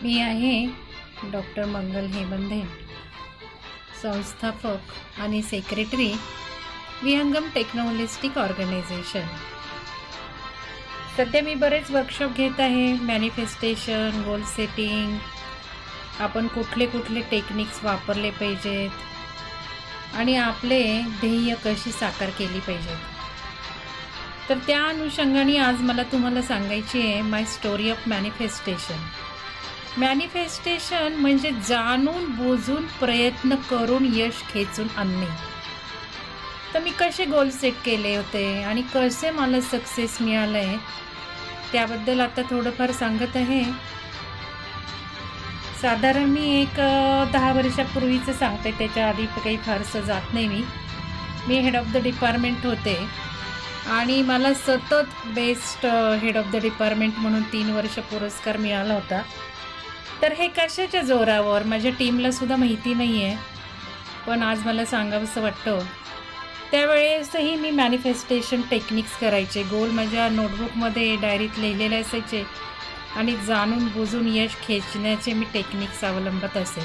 मी आहे डॉक्टर मंगल हेबंधे, संस्थापक आणि सेक्रेटरी विहंगम टेक्नोहोलिस्टिक ऑर्गनायझेशन. सध्या मी बरेच वर्कशॉप घेत आहे. मॅनिफेस्टेशन, गोल सेटिंग, आपण कुठले कुठले टेक्निक्स वापरले पाहिजेत आणि आपले ध्येय कशी साकार केली पाहिजेत. तर त्या अनुषंगाने आज मला तुम्हाला सांगायची आहे माय स्टोरी ऑफ मॅनिफेस्टेशन. मॅनिफेस्टेशन म्हणजे जाणून बुजून प्रयत्न करून यश खेचून आणणे. तर मी कसे गोल सेट केले होते आणि कसे मला सक्सेस मिळालं आहे त्याबद्दल आता थोडंफार सांगत आहे. साधारण मी एक 10 वर्षापूर्वीचं सांगते, त्याच्या आधी काही फारसं जात नाही. मी हेड ऑफ द डिपार्टमेंट होते आणि मला सतत best head of the department म्हणून 3 वर्ष पुरस्कार मिळाला होता. तर हे कशाच्या जोरावर माझ्या टीमलासुद्धा माहिती नाही आहे, पण आज मला सांगावंसं वाटतं. त्यावेळेसही मी मॅनिफेस्टेशन टेक्निक्स करायचे. गोल माझ्या नोटबुकमध्ये डायरीत लिहिलेले असायचे आणि जाणून बुजून यश खेचण्याचे मी टेक्निक्स अवलंबत असे.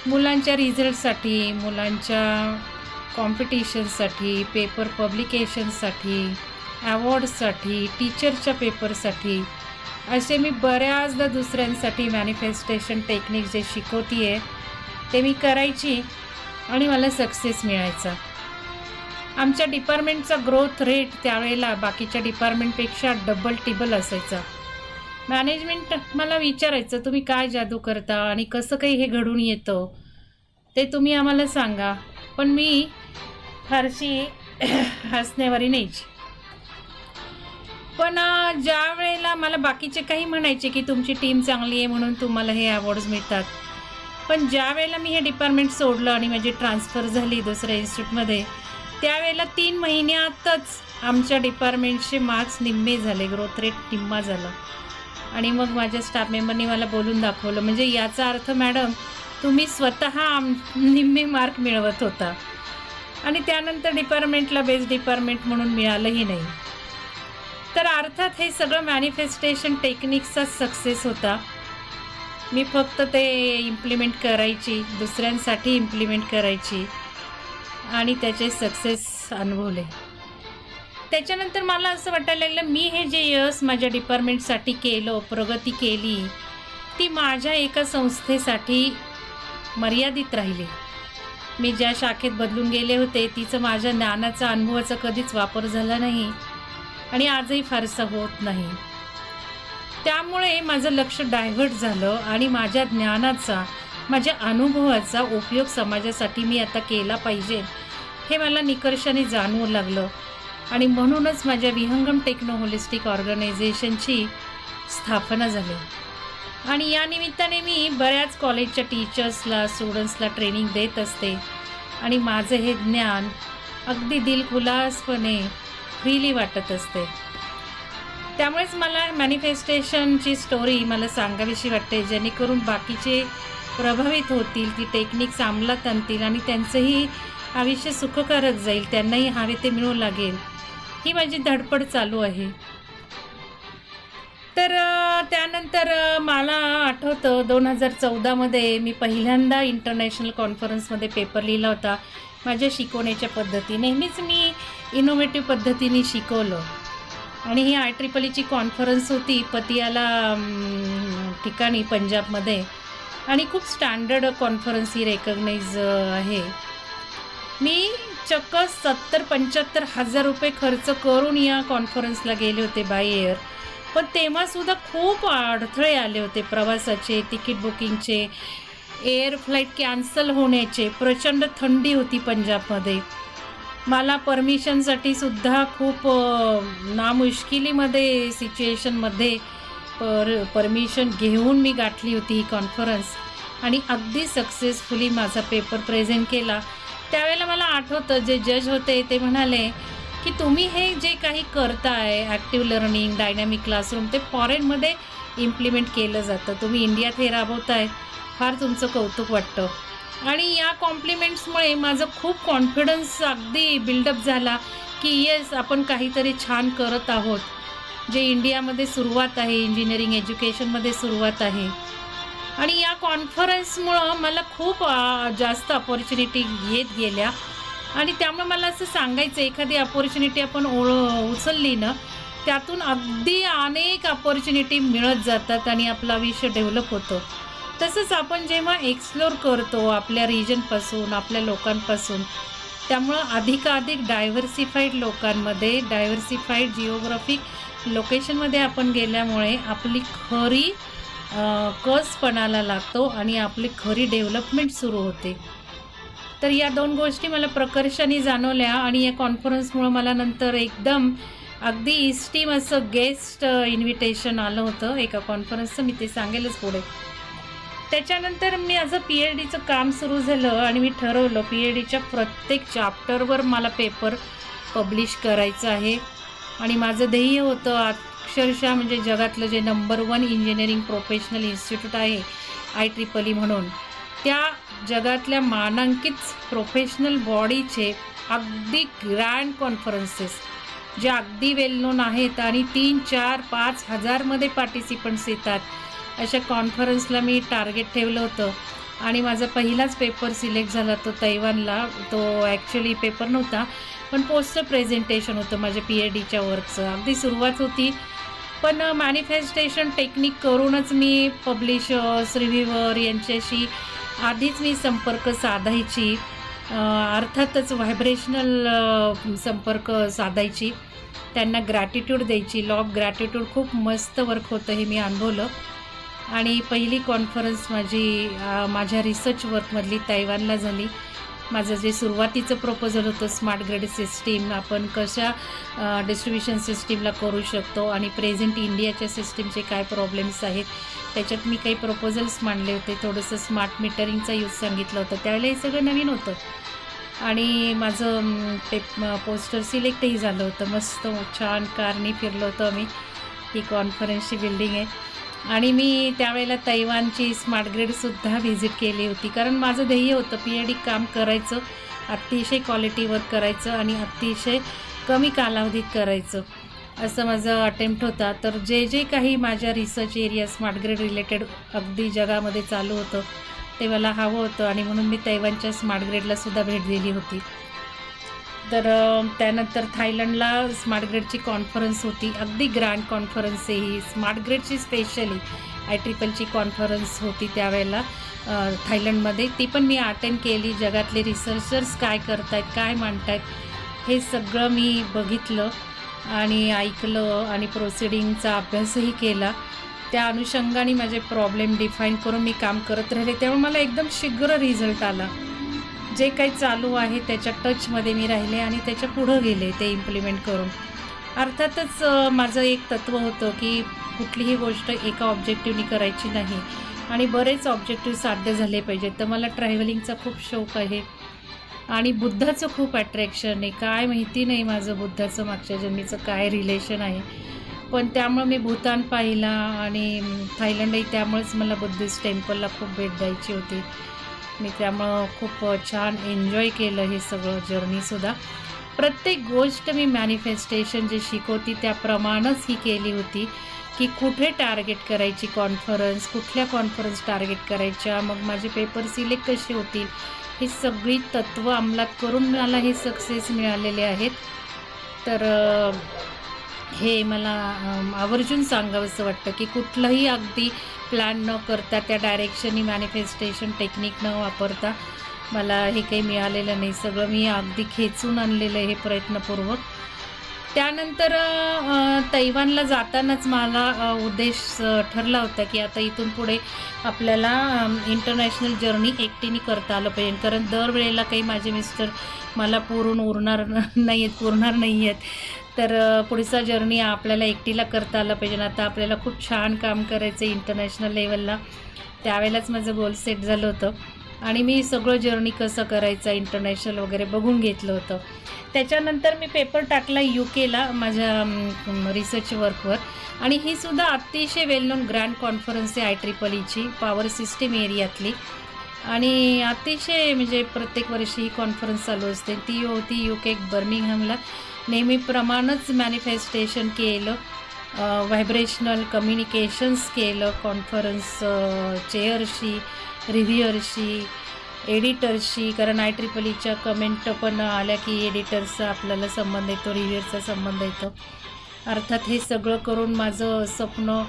मुलांच्या रिझल्टसाठी, मुलांच्या कॉम्पिटिशनसाठी, पेपर पब्लिकेशनसाठी, अवॉर्ड्ससाठी, टीचरच्या पेपरसाठी, असे मी बऱ्याचदा दुसऱ्यांसाठी मॅनिफेस्टेशन टेक्निक जे शिकवते आहे ते मी करायची आणि मला सक्सेस मिळायचा. आमच्या डिपार्टमेंटचा ग्रोथ रेट त्यावेळेला बाकीच्या डिपार्टमेंटपेक्षा डबल टिबल असायचा. मॅनेजमेंट मला विचारायचं, तुम्ही काय जादू करता आणि कसं काही हे घडून येतं ते तुम्ही आम्हाला सांगा. पण मी फारशी हसण्यावारी नाहीची. पण ज्या वेळेला मला बाकीचे काही म्हणायचे की तुमची टीम चांगली आहे म्हणून तुम्हाला हे अवॉर्ड्स मिळतात, पण ज्या वेळेला मी हे डिपार्टमेंट सोडलं आणि माझी ट्रान्सफर झाली दुसऱ्या इन्स्टिट्यूटमध्ये, त्यावेळेला 3 महिन्यातच आमच्या डिपार्टमेंटचे मार्क्स निम्मे झाले, ग्रोथ रेट निम्मा झाला. आणि मग माझ्या स्टाफ मेंबरनी मला बोलून दाखवलं, म्हणजे याचा अर्थ मॅडम तुम्ही स्वतः निम्मे मार्क मिळवत होता आणि त्यानंतर डिपार्टमेंटला बेस्ट डिपार्टमेंट म्हणून मिळालंही नाही. तर अर्थात हे सगळं मॅनिफेस्टेशन टेक्निक्सचा सक्सेस होता. मी फक्त ते इम्प्लिमेंट करायची, दुसऱ्यांसाठी इम्प्लिमेंट करायची आणि त्याचे सक्सेस अनुभवले. त्याच्यानंतर मला असं वाटायला लागलं, मी हे जे यश माझ्या डिपार्टमेंटसाठी केलं, प्रगती केली, ती माझ्या एका संस्थेसाठी मर्यादित राहिली. मी ज्या शाखेत बदलून गेले होते तिचं माझ्या ज्ञानाचा, अनुभवाचा कधीच वापर झाला नाही आणि आजही फारसा होत नाही. त्यामुळे माझं लक्ष डायव्हर्ट झालं आणि माझ्या ज्ञानाचा, माझ्या अनुभवाचा उपयोग समाजासाठी मी आता केला पाहिजे हे मला निकर्षाने जाणवू लागलं. आणि म्हणूनच माझ्या विहंगम टेक्नोहोलिस्टिक ऑर्गनायझेशनची स्थापना झाली. आणि या निमित्ताने मी बऱ्याच कॉलेजच्या टीचर्सला, स्टुडंट्सला ट्रेनिंग देत असते आणि माझं हे ज्ञान अगदी दिलखुलासपणे फ्रीली वाटत असते. त्यामुळेच मला मॅनिफेस्टेशनची स्टोरी मला सांगावीशी वाटते, जेणेकरून बाकीचे प्रभावित होतील, ती टेक्निक्स अंमलात आणतील आणि त्यांचंही आयुष्य सुखकारक जाईल, त्यांनाही हवे ते मिळू लागेल, ही माझी धडपड चालू आहे. तर त्यानंतर मला आठवतं 2014मध्ये मी पहिल्यांदा इंटरनॅशनल कॉन्फरन्समध्ये पेपर लिहिला होता. माझ्या शिकवण्याच्या पद्धती नेहमीच मी इनोव्हेटिव्ह पद्धतीने शिकवलं आणि ही IEEEची कॉन्फरन्स होती पतियाला ठिकाणी पंजाबमध्ये आणि खूप स्टँडर्ड कॉन्फरन्स ही रेकग्नाइज आहे. मी चक्क 70-75 हजार रुपये खर्च करून या कॉन्फरन्सला गेले होते बाय एअर. पण तेव्हासुद्धा खूप अडथळे आले होते, प्रवासाचे, तिकीट बुकिंगचे, एअर फ्लाईट कॅन्सल होण्याचे. प्रचंड थंडी होती पंजाबमध्ये. मला परमिशनसाठी सुद्धा खूप नामुश्किलीमध्ये सिच्युएशनमध्ये परमिशन घेऊन मी गाठली होती ही कॉन्फरन्स आणि अगदी सक्सेसफुली माझा पेपर प्रेझेंट केला. त्यावेळेला मला आठवतं जे जज होते ते म्हणाले की तुम्ही हे जे काही करताय, ॲक्टिव्ह लर्निंग, डायनॅमिक क्लासरूम, ते फॉरेनमध्ये इम्प्लिमेंट केलं जातं, तुम्ही इंडियात हे राबवताय, फार तुमचं कौतुक वाटतं. आणि या कॉम्प्लिमेंट्समुळे माझं खूप कॉन्फिडन्स अगदी बिल्डअप झाला की येस, आपण काहीतरी छान करत आहोत. जे इंडियामध्ये सुरुवात आहे, इंजिनिअरिंग एज्युकेशनमध्ये सुरुवात आहे, आणि या कॉन्फरन्समुळं मला खूप जास्त अपॉर्च्युनिटी येत गेल्या आणि त्यामुळे मला असं सांगायचं, एखादी अपॉर्च्युनिटी आपण उचलली ना, त्यातून अगदी अनेक अपॉर्च्युनिटी मिळत जातात आणि आपलं आयुष्य डेव्हलप होतं. तसंच आपण जेव्हा एक्सप्लोर करतो आपल्या रिजनपासून, आपल्या लोकांपासून, त्यामुळं अधिकाधिक डायव्हर्सिफाईड लोकांमध्ये, डायव्हर्सिफाईड जिओग्राफिक लोकेशनमध्ये आपण गेल्यामुळे आपली खरी कस पणाला लागतो आणि आपली खरी डेव्हलपमेंट सुरू होते. तर या 2 गोष्टी मला प्रकर्षाने जाणवल्या आणि या कॉन्फरन्समुळं मला नंतर एकदम अगदी इस्टीम असं गेस्ट इन्व्हिटेशन आलं होतं एका कॉन्फरन्सचं. मी ते सांगेलच पुढे. त्याच्यानंतर माझं PhDचं काम सुरू झालं आणि मी ठरवलं PhDच्या प्रत्येक चॅप्टरवर मला पेपर पब्लिश करायचं आहे आणि माझं ध्येय होतं अक्षरशः म्हणजे जगातलं जे नंबर 1 इंजिनिअरिंग प्रोफेशनल इन्स्टिट्यूट आहे IEEE म्हणून, त्या जगातल्या मानांकित प्रोफेशनल बॉडीचे अगदी ग्रँड कॉन्फरन्सेस जे अगदी वेल नोन आहेत आणि 3, 4, 5 हजारमध्ये पार्टिसिपंट्स येतात, अशा कॉन्फरन्सला मी टार्गेट ठेवलं होतं. आणि माझा पहिलाच पेपर सिलेक्ट झाला तो तैवानला. तो ॲक्च्युली पेपर नव्हता, पण पोस्टर प्रेझेंटेशन होतं माझ्या PhDच्या वर्कचं. अगदी सुरुवात होती, पण मॅनिफेस्टेशन टेक्निक करूनच मी पब्लिशर्स, रिव्ह्यूवर यांच्याशी आधीच मी संपर्क साधायची. अर्थातच व्हायब्रेशनल संपर्क साधायची, त्यांना ग्रॅटिट्यूड द्यायची. लॉ ऑफ ग्रॅटिट्यूड खूप मस्त वर्क होतं, हे मी अनुभवलं. आणि पहिली कॉन्फरन्स माझ्या रिसर्च वर्कमधली तैवानला झाली. माझं जे सुरुवातीचं प्रपोजल होतं स्मार्ट ग्रिड सिस्टीम, आपण कशा डिस्ट्रीब्युशन सिस्टीमला करू शकतो आणि प्रेझेंट इंडियाच्या सिस्टीमचे काय प्रॉब्लेम्स आहेत, त्याच्यात मी काही प्रपोजल्स मांडले होते. थोडंसं स्मार्ट मीटरिंगचा यूज सांगितलं होतं. त्यावेळेला हे सगळं नवीन होतं आणि माझं पोस्टर सिलेक्टही झालं होतं. मस्त छान कारने फिरलो होतो आम्ही. ही कॉन्फरन्सची बिल्डिंग आहे आणि मी त्यावेळेला तैवानची स्मार्ट ग्रिडसुद्धा व्हिजिट केली होती, कारण माझं ध्येय होतं PhD काम करायचं, अतिशय क्वालिटी वर्क करायचं आणि अतिशय कमी कालावधीत करायचं, असं माझं अटेम्प्ट होता. तर जे काही माझ्या research area smart grid related अगदी जगामध्ये चालू होतं ते मला हवं होतं आणि म्हणून मी तैवानच्या स्मार्ट ग्रिडलासुद्धा भेट दिली होती. तर त्यानंतर थायलंडला स्मार्ट ग्रिडची कॉन्फरन्स होती. अगदी ग्रँड कॉन्फरन्स आहे ही. स्मार्ट ग्रिडची स्पेशली IEEEची कॉन्फरन्स होती त्यावेळेला थायलंडमध्ये. ती पण मी अटेंड केली. जगातले रिसर्चर्स काय करतायत, काय मांडतायत, हे सगळं मी बघितलं आणि ऐकलं आणि प्रोसिडिंगचा अभ्यासही केला. त्या अनुषंगाने माझे प्रॉब्लेम डिफाईन करून मी काम करत राहिले. त्यामुळे मला एकदम शीघ्र रिझल्ट आला. जे काही चालू आहे त्याच्या टचमध्ये मी राहिले आणि त्याच्या पुढं गेले ते इम्प्लिमेंट करून. अर्थातच माझं एक तत्त्व होतं की कुठलीही गोष्ट एका ऑब्जेक्टिव्हनी करायची नाही आणि बरेच ऑब्जेक्टिव्ह साध्य झाले पाहिजेत. तर मला ट्रॅव्हलिंगचा खूप शौक आहे आणि बुद्धाचं खूप अट्रॅक्शन आहे. काय माहिती नाही माझं बुद्धाचं मागच्या जन्मीचं काय रिलेशन आहे, पण त्यामुळं मी भूतान पाहिला आणि थायलंडही. त्यामुळेच मला बुद्धिस्ट टेम्पलला खूप भेट द्यायची होती. मी त्यामुळं खूप छान एन्जॉय केलं हे सगळं जर्नीसुद्धा. प्रत्येक गोष्ट मी मॅनिफेस्टेशन जे शिकवती त्याप्रमाणेच ही केली होती की कुठे टार्गेट करायची कॉन्फरन्स, कुठल्या कॉन्फरन्स टार्गेट करायच्या, मग माझे पेपर सिलेक्ट कसे होतील, ही सगळी तत्त्व अंमलात करून मला हे सक्सेस मिळालेले आहेत. तर हे मला आवर्जून सांगावंसं वाटतं की कुठलंही अगदी प्लॅन न करता, त्या डायरेक्शननी मॅनिफेस्टेशन टेक्निक न वापरता मला हे काही मिळालेलं नाही. सगळं मी अगदी खेचून आणलेलं आहे हे प्रयत्नपूर्वक. त्यानंतर तैवानला जातानाच मला उद्देश ठरला होता की आता इथून पुढे आपल्याला इंटरनॅशनल जर्नी एकटीने करता आलं पाहिजे, कारण दरवेळेला काही माझे मिस्टर मला पुरणार नाही आहेत. तर पुढचा जर्नी आपल्याला एकटीला करता आला पाहिजे. आता आपल्याला खूप छान काम करायचं आहे इंटरनॅशनल लेवलला. त्यावेळेलाच माझं गोल सेट झालं होतं आणि मी सगळं जर्नी कसं करायचं इंटरनॅशनल वगैरे बघून घेतलं होतं. त्याच्यानंतर मी पेपर टाकला UKला माझ्या रिसर्च वर्कवर आणि ही सुद्धा अतिशय वेल नोन ग्रँड कॉन्फरन्स आहे IEEEची पॉवर सिस्टीम एरियातली आणि अतिशय म्हणजे प्रत्येक वर्षी ही कॉन्फरन्स चालू असते. ती होती UK बर्मिंगहॅमला. नेहमीप्रमाणेच मॅनिफेस्टेशन केलं व्हायब्रेशनल कम्युनिकेशन्स केलं कॉन्फरन्स चेअरशी, रिव्ह्युअरशी, एडिटरशी, कारण IEEEच्या कमेंट पण आल्या की एडिटरचा आपल्याला संबंध येतो, रिव्ह्युअरचा संबंध येतो. अर्थात हे सगळं करून माझं स्वप्न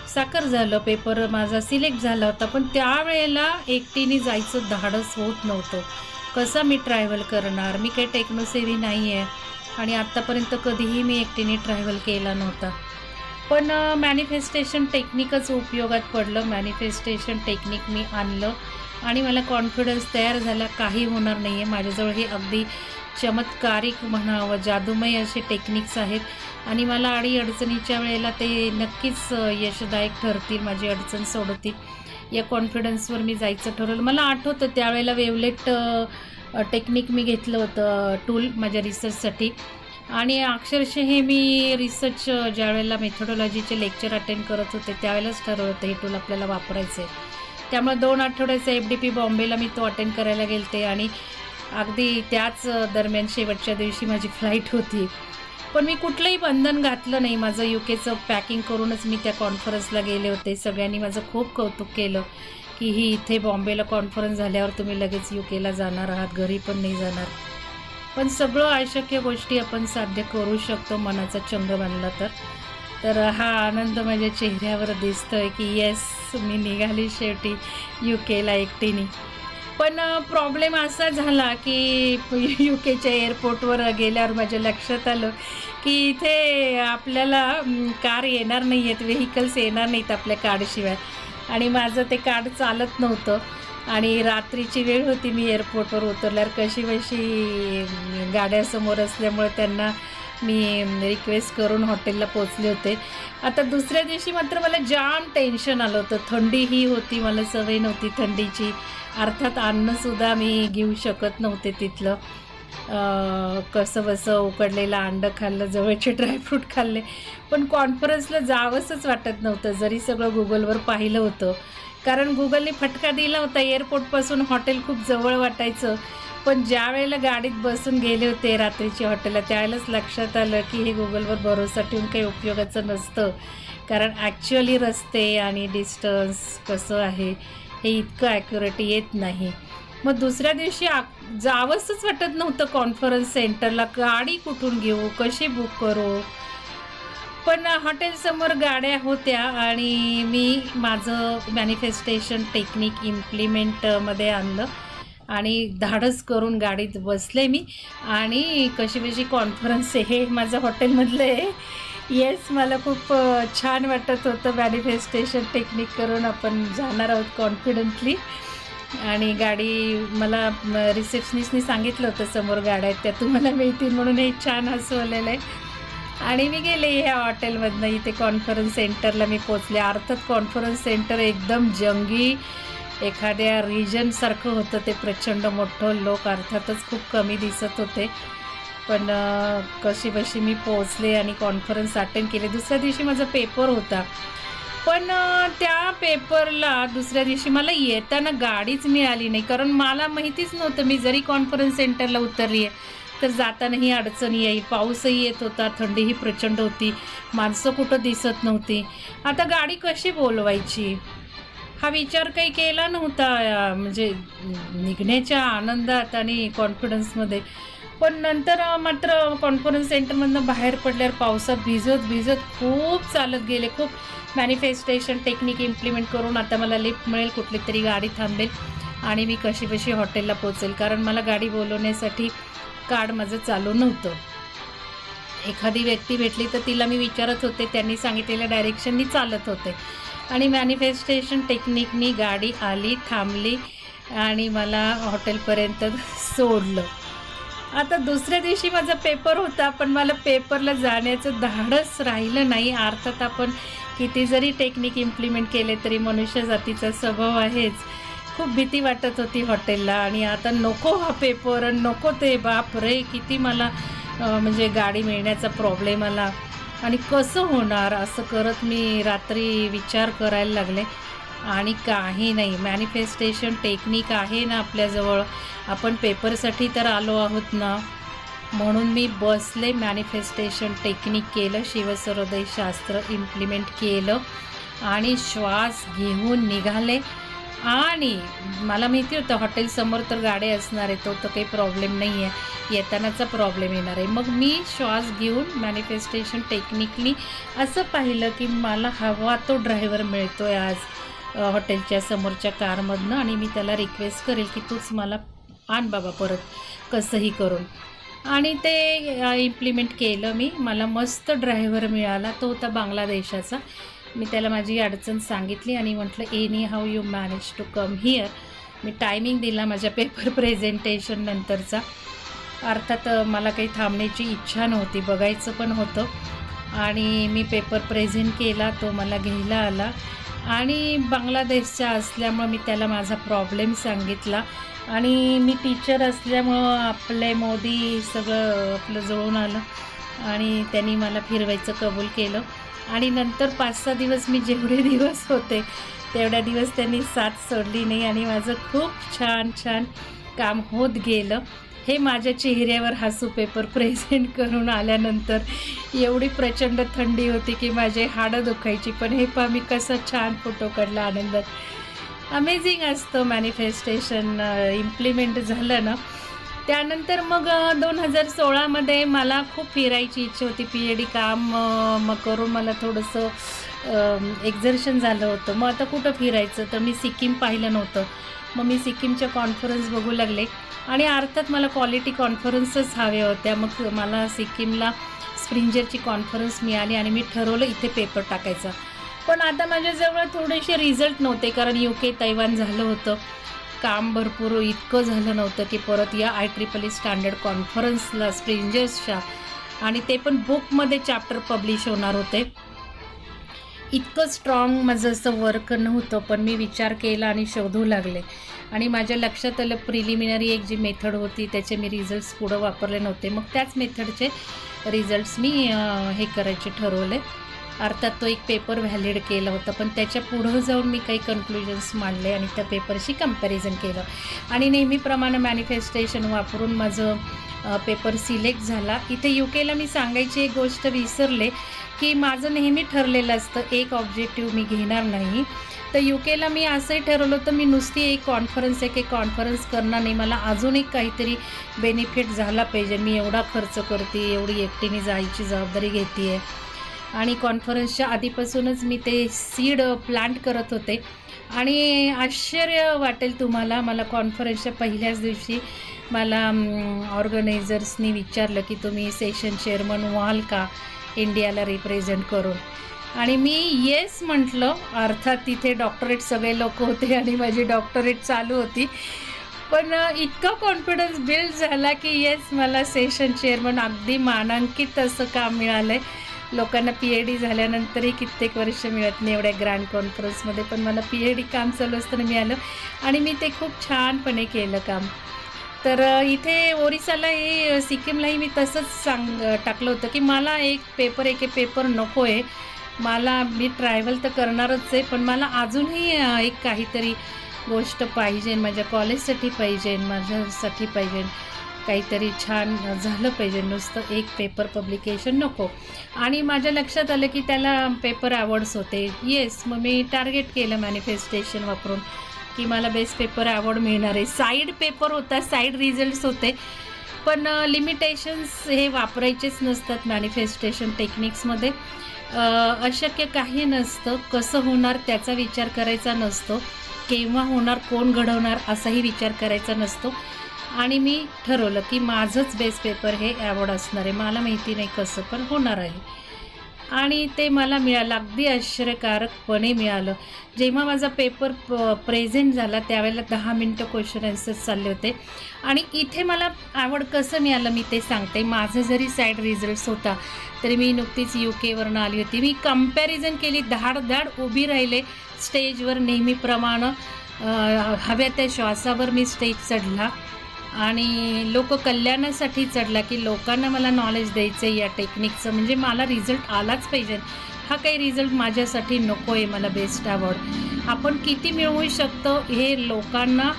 साकार झालं, पेपर माझा सिलेक्ट झाला होता. पण त्यावेळेला एकटीने जायचं धाडस होत नव्हतं. कसं मी ट्रॅव्हल करणार? मी काही टेक्नोसेवी नाही आहे आणि आत्तापर्यंत कधीही मी एकटीने ट्रॅव्हल केला नव्हता. पण मॅनिफेस्टेशन टेक्निकच उपयोगात पडलं. मॅनिफेस्टेशन टेक्निक मी आणलं आणि मला कॉन्फिडन्स तयार झाला, काही होणार नाही आहे. माझ्याजवळ हे अगदी चमत्कारिक म्हणावं, जादूमय असे टेक्निक्स आहेत आणि मला अडीअडचणीच्या वेळेला ते नक्कीच यशदायक ठरतील, माझी अडचण सोडवतील. या कॉन्फिडन्सवर मी जायचं ठरवलं. मला आठवतं त्यावेळेला वेवलेट टेक्निक मी घेतलं होतं टूल माझ्या रिसर्चसाठी आणि अक्षरशः हे मी रिसर्च ज्यावेळेला मेथोडॉलॉजीचे लेक्चर अटेंड करत होते त्यावेळेलाच ठरवलं होतं हे टूल आपल्याला वापरायचं आहे. त्यामुळे 2 आठवड्याचा FDP बॉम्बेला मी तो अटेंड करायला गेलते आणि अगदी त्याच दरम्यान शेवटच्या दिवशी माझी फ्लाईट होती. पण मी कुठलंही बंधन घातलं नाही. माझं UKचं पॅकिंग करूनच मी त्या कॉन्फरन्सला गेले होते. सगळ्यांनी माझं खूप कौतुक केलं की ही इथे बॉम्बेला कॉन्फरन्स झाल्यावर तुम्ही लगेच UKला जाणार आहात, घरी पण नाही जाणार. पण सगळं अशक्य गोष्टी आपण साध्य करू शकतो मनाचा चंग बांधला तर हा आनंद माझ्या चेहऱ्यावर दिसतोय की येस, मी निघाली शेवटी UKला एकटीने. पण प्रॉब्लेम असा झाला की UKच्या एअरपोर्टवर गेल्यावर माझ्या लक्षात आलं की इथे आपल्याला कार येणार नाही आहेत, व्हेकल्स येणार नाहीत आपल्या कार्डशिवाय आणि माझं ते कार्ड चालत नव्हतं आणि रात्रीची वेळ होती. मी एअरपोर्टवर उतरल्यावर कशी गाड्यासमोर असल्यामुळे त्यांना मी रिक्वेस्ट करून हॉटेलला पोचले होते. आता दुसऱ्या दिवशी मात्र मला जाम टेन्शन आलं होतं. थंडी ही होती, मला सवय नव्हती थंडीची. अर्थात अन्नसुद्धा मी घेऊ शकत नव्हते तिथलं. कसं बसं उकडलेलं अंडं खाल्लं, जवळचे ड्रायफ्रूट खाल्ले, पण कॉन्फरन्सला जावंसंच वाटत नव्हतं जरी सगळं गुगलवर पाहिलं होतं. कारण गुगलने फटका दिला होता, एअरपोर्टपासून हॉटेल खूप जवळ वाटायचं. पण ज्या वेळेला गाडीत बसून गेले होते रात्रीची हॉटेलला त्यावेळेलाच लक्षात आलं की हे गुगलवर भरोसा ठेवून काही उपयोगाचं नसतं. कारण ॲक्च्युअली रस्ते आणि डिस्टन्स कसं आहे हे इतकं ॲक्युरेट येत नाही. मग दुसऱ्या दिवशी जावंसंच वाटत नव्हतं कॉन्फरन्स सेंटरला. गाडी कुठून घेऊ, कशी बुक करू? पण हॉटेलसमोर गाड्या होत्या आणि मी माझं मॅनिफेस्टेशन टेक्निक इम्प्लिमेंटमध्ये आणलं आणि धाडस करून गाडीत बसले मी आणि कशी कॉन्फरन्स आहे हे माझं हॉटेलमधलं आहे. येस, मला खूप छान वाटत होतं. मॅनिफेस्टेशन टेक्निक करून आपण जाणार आहोत कॉन्फिडंटली आणि गाडी मला रिसेप्शनिस्टनी सांगितलं होतं समोर गाड्या आहेत त्या तुम्हाला मिळतील म्हणून हे छान हसवलेलं आहे. आणि मी गेले ह्या हॉटेलमधनं इथे कॉन्फरन्स सेंटरला मी पोचले. अर्थात कॉन्फरन्स सेंटर एकदम जंगी एखाद्या रिजनसारखं होतं ते, प्रचंड मोठं. लोक अर्थातच खूप कमी दिसत होते. पण कशी मी पोचले आणि कॉन्फरन्स अटेंड केले. दुसऱ्या दिवशी माझा पेपर होता. पण त्या पेपरला दुसऱ्या दिवशी मला येताना गाडीच मिळाली नाही. कारण मला माहितीच नव्हतं मी जरी कॉन्फरन्स सेंटरला उतरली आहे तर जातानाही अडचण येईल. पाऊसही येत होता, थंडीही प्रचंड होती, माणसं कुठं दिसत नव्हती. आता गाडी कशी बोलवायची हा विचार काही केला नव्हता, म्हणजे निघण्याच्या आनंदात आणि कॉन्फिडन्समध्ये. पण नंतर मात्र कॉन्फरन्स सेंटरमधनं बाहेर पडल्यावर पावसात भिजत खूप चालत गेले. खूप मॅनिफेस्टेशन टेक्निक इम्प्लिमेंट करून आता मला लिफ्ट मिळेल, कुठली तरी गाडी थांबेल आणि मी कशी हॉटेलला पोचेल. कारण मला गाडी बोलवण्यासाठी कार्ड माझं चालू नव्हतं. एखादी व्यक्ती भेटली तर तिला मी विचारत होते, त्यांनी सांगितलेल्या डायरेक्शननी चालत होते आणि मॅनिफेस्टेशन टेक्निकनी गाडी आली, थांबली आणि मला हॉटेलपर्यंत सोडलं. आता दुसऱ्या दिवशी माझा पेपर होता पण मला पेपरला जाण्याचं धाडस राहिलं नाही. अर्थात आपण किती जरी टेक्निक इम्प्लिमेंट केले तरी मनुष्य जातीचा स्वभाव आहेच. खूप भीती वाटत होती हॉटेलला आणि आता नको हा पेपर, नको ते, बाप रे किती मला म्हणजे गाडी मिळण्याचा प्रॉब्लेम आला आणि कसं होणार. असं करत मी रात्री विचार करायला लागले आणि काही नाही. मॅनिफेस्टेशन टेक्निक आहे ना आपल्याजवळ, आपण पेपरसाठी तर आलो आहोत ना, म्हणून मी बसले, मॅनिफेस्टेशन टेक्निक केलं, शिवसरोदय शास्त्र इम्प्लिमेंट केलं आणि श्वास घेऊन निघाले. आणि मला माहिती होतं हॉटेलसमोर तर गाड्या असणार आहे, तो तर काही प्रॉब्लेम नाही आहे, येतानाचा प्रॉब्लेम येणार आहे. मग मी श्वास घेऊन मॅनिफेस्टेशन टेक्निकली असं पाहिलं की मला हवा तो ड्रायव्हर मिळतो आहे आज हॉटेलच्या समोरच्या कारमधनं, आणि मी त्याला रिक्वेस्ट करेल की तूच मला आण बाबा परत कसंही करून. आणि ते इम्प्लिमेंट केलं मी. मला मस्त ड्रायव्हर मिळाला, तो होता बांगलादेशाचा. मी त्याला माझी अडचण सांगितली आणि म्हटलं anyhow you manage to come here. मी टायमिंग दिला माझ्या पेपर प्रेझेंटेशन नंतरचा. अर्थात मला काही थांबण्याची इच्छा नव्हती, बघायचं पण होतं. आणि मी पेपर प्रेझेंट केला, तो मला घ्यायला आला. आणि बांगलादेशचा असल्यामुळं मी त्याला माझा प्रॉब्लेम सांगितला. आणि मी टीचर असल्यामुळं आपले मोदी सगळं आपलं जुळून आलं आणि त्यांनी मला फिरवायचं कबूल केलं. आणि नंतर 5-6 दिवस मी जेवढे दिवस होते तेवढ्या दिवस त्यांनी साथ सोडली नाही आणि माझं खूप छान छान काम होत गेलं. हे माझ्या चेहऱ्यावर हसू पेपर प्रेझेंट करून आल्यानंतर. एवढी प्रचंड थंडी होती की माझे हाडं दुखायची, पण हे पहा मी कसं छान फोटो काढला आनंदात. अमेझिंग असतं मॅनिफेस्टेशन इम्प्लिमेंट झालं ना. त्यानंतर मग 2016मध्ये मला खूप फिरायची इच्छा होती. PhD काम मग करून मला थोडंसं एक्झर्शन झालं होतं. मग आता कुठं फिरायचं, तर मी सिक्कीम पाहिलं नव्हतं. मग मी सिक्कीमच्या कॉन्फरन्स बघू लागले आणि अर्थात मला क्वालिटी कॉन्फरन्सच हव्या होत्या. मग मला सिक्कीमला स्प्रिंजरची कॉन्फरन्स मिळाली आणि मी ठरवलं इथे पेपर टाकायचा. पण आता माझ्याजवळ थोडेसे रिझल्ट नव्हते, कारण UK तैवान झालं होतं, काम भरपूर इतकं झालं नव्हतं की परत या IEEE स्टँडर्ड कॉन्फरन्सला स्प्रिंजर्सच्या, आणि ते पण बुकमध्ये चॅप्टर पब्लिश होणार होते. इतकं स्ट्रॉंग माझं असं वर्क नव्हतं. पण मी विचार केला आणि शोधू लागले आणि माझ्या लक्षात आलं प्रिलिमिनरी एक जी मेथड होती त्याचे मी रिझल्ट्स पुढं वापरले नव्हते. मग त्याच मेथडचे रिझल्ट्स मी हे करायचे ठरवले. अर्थात तो एक पेपर व्हॅलिड केला होता, पण त्याच्या पुढं जाऊन मी काही कन्क्लुजन्स मांडले आणि त्या पेपरशी कंपॅरिझन केलं. आणि नेहमीप्रमाणे मॅनिफेस्टेशन वापरून माझं पेपर सिलेक्ट झाला. इथे UKला मी सांगायची एक गोष्ट विसरले की माझं नेहमी ठरलेलं असतं एक ऑब्जेक्टिव्ह मी घेणार नाही. तर UKला मी असंही ठरवलं होतं मी नुसती एक कॉन्फरन्स करणार नाही, मला अजून एक काहीतरी बेनिफिट झाला पाहिजे. मी एवढा खर्च करते, एवढी एकटीने जायची जबाबदारी घेते आहे. आणि कॉन्फरन्सच्या आधीपासूनच मी ते सीड प्लांट करत होते. आणि आश्चर्य वाटेल तुम्हाला, मला कॉन्फरन्सच्या पहिल्याच दिवशी मला ऑर्गनायझर्सनी विचारलं की तुम्ही सेशन चेअरमन व्हाल का इंडियाला रिप्रेझेंट करून. आणि मी येस म्हटलं. अर्थात तिथे डॉक्टरेट सगळे लोक होते आणि माझी डॉक्टरेट चालू होती. पण इतका कॉन्फिडन्स बिल्ड झाला की येस, मला सेशन चेअरमन अगदी मानांकित असं काम मिळालं आहे. लोकांना PhD झाल्यानंतरही कित्येक वर्ष मिळत नाही एवढ्या ग्रँड कॉन्फरन्समध्ये, पण मला PhD काम चालू असताना मिळालं आणि मी ते खूप छानपणे केलं काम. तर इथे ओरिसाला हे सिक्कीमलाही मी तसंच टाकलं होतं की मला एक पेपर नको आहे. मी ट्रॅव्हल तर करणारच आहे, पण मला अजूनही एक काहीतरी गोष्ट पाहिजे, माझ्या कॉलेजसाठी पाहिजे, माझ्यासाठी पाहिजे, काहीतरी छान झालं पाहिजे, नुसतं एक पेपर पब्लिकेशन नको. आणि माझ्या लक्षात आलं की त्याला पेपर अवॉर्ड्स होते. येस, मग मी टार्गेट केलं मॅनिफेस्टेशन वापरून की मला बेस्ट पेपर अवॉर्ड मिळणार आहे. साईड पेपर होता, साईड रिझल्ट्स होते, पण लिमिटेशन्स हे वापरायचेच नसतात मॅनिफेस्टेशन टेक्निक्समध्ये. अशक्य काही नसतं, कसं होणार त्याचा विचार करायचा नसतो, केव्हा होणार, कोण घडवणार असाही विचार करायचा नसतो. आणि मी ठरवलं की माझंच बेस्ट पेपर हे अवॉर्ड असणार आहे. मला माहिती नाही कसं, पण होणार आहे. आणि ते मला मिळालं, अगदी आश्चर्यकारकपणे मिळालं. जेव्हा माझा पेपर प्रेझेंट झाला त्यावेळेला 10 मिनटं क्वेश्चन आन्सर्स चालले होते. आणि इथे मला अवॉर्ड कसं मिळालं मी ते सांगते. माझं जरी साईड रिझल्ट्स होता तरी मी नुकतीच UKवरून आली होती. मी कंपॅरिझन केली, धाड उभी राहिले स्टेजवर नेहमीप्रमाणे. हव्या त्या श्वासावर मी स्टेज चढला आणि लोककल्याणासाठी चढला की लोकांना मला नॉलेज द्यायचं आहे या टेक्निकचं, म्हणजे मला रिझल्ट आलाच पाहिजे. हा काही रिझल्ट माझ्यासाठी नको आहे. मला बेस्ट अवॉर्ड आपण किती मिळवू शकतो हे लोकांना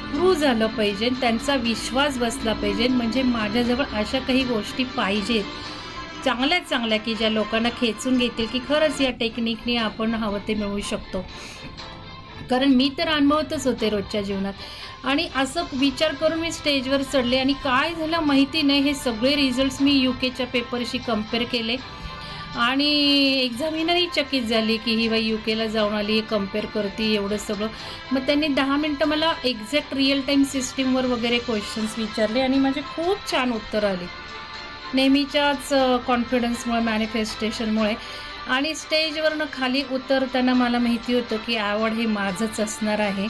अप्रूव्ह झालं पाहिजे, त्यांचा विश्वास बसला पाहिजे. म्हणजे माझ्याजवळ अशा काही गोष्टी पाहिजेत चांगल्यात चांगल्या, की ज्या लोकांना खेचून घेतील, की खरंच या टेक्निकने आपण हवं ते मिळवू शकतो. कारण मी तर अनुभवतच होते रोजच्या जीवनात. आणि असं विचार करून मी स्टेजवर चढले आणि काय झालं माहिती नाही, हे सगळे रिझल्ट्स मी UKच्या पेपरशी कम्पेअर केले आणि एक्झामिनरही चकित झाली, की ही बाई UKला जाऊन आली, हे कम्पेअर करते एवढं सगळं. मग त्यांनी 10 मिनटं मला एक्झॅक्ट रिअल टाईम सिस्टीमवर वगैरे क्वेश्चन्स विचारले आणि माझे खूप छान उत्तर आली, नेहमीच्याच कॉन्फिडन्समुळे, मॅनिफेस्टेशनमुळे. आणि स्टेजवरनं खाली उतरताना मला माहिती होतं की ॲवॉर्ड हे माझंच असणार आहे.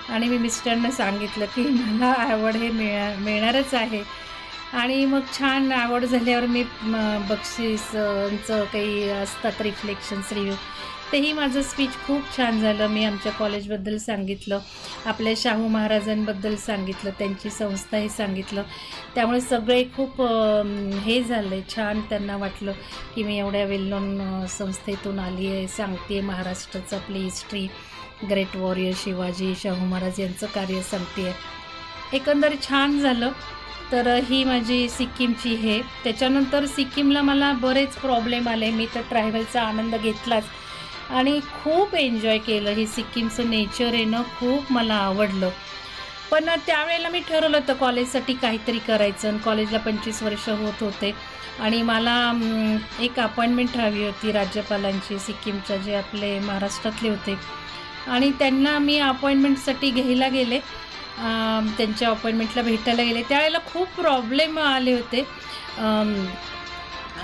आणि मी मिस्टरना सांगितलं की मला ॲवॉर्ड हे मिळणारच आहे. आणि मग छान ॲवॉर्ड झाल्यावर मी बक्षीसचं काही असतात रिफ्लेक्शन्स, रिव्ह्यू, तेही माझं स्पीच खूप छान झालं. मी आमच्या कॉलेजबद्दल सांगितलं, आपल्या शाहू महाराजांबद्दल सांगितलं, त्यांची संस्थाही सांगितलं. त्यामुळे सगळे खूप हे झाले, छान त्यांना वाटलं की मी एवढ्या वेल नोन संस्थेतून आली आहे, सांगते आहे महाराष्ट्राचं आपली history, great warrior Shivaji, Shahu Maharaj यांचं कार्य सांगते आहे. एकंदर छान झालं. तर ही माझी सिक्कीमची हे. त्याच्यानंतर सिक्कीमला मला बरेच प्रॉब्लेम आले. मी तर ट्रॅव्हलचा आनंद घेतलाच आणि खूप एन्जॉय केलं. हे सिक्कीमचं नेचर आहे ना, खूप मला आवडलं. पण त्यावेळेला मी ठरवलं होतं कॉलेजसाठी काहीतरी करायचं आणि कॉलेजला 25 वर्ष होत होते आणि मला एक अपॉइंटमेंट हवी होती राज्यपालांची, सिक्कीमच्या जे आपले महाराष्ट्रातले होते. आणि त्यांना मी अपॉइंटमेंटसाठी घ्यायला गेले, त्यांच्या अपॉइंटमेंटला भेटायला गेले. त्यावेळेला खूप प्रॉब्लेम आले होते.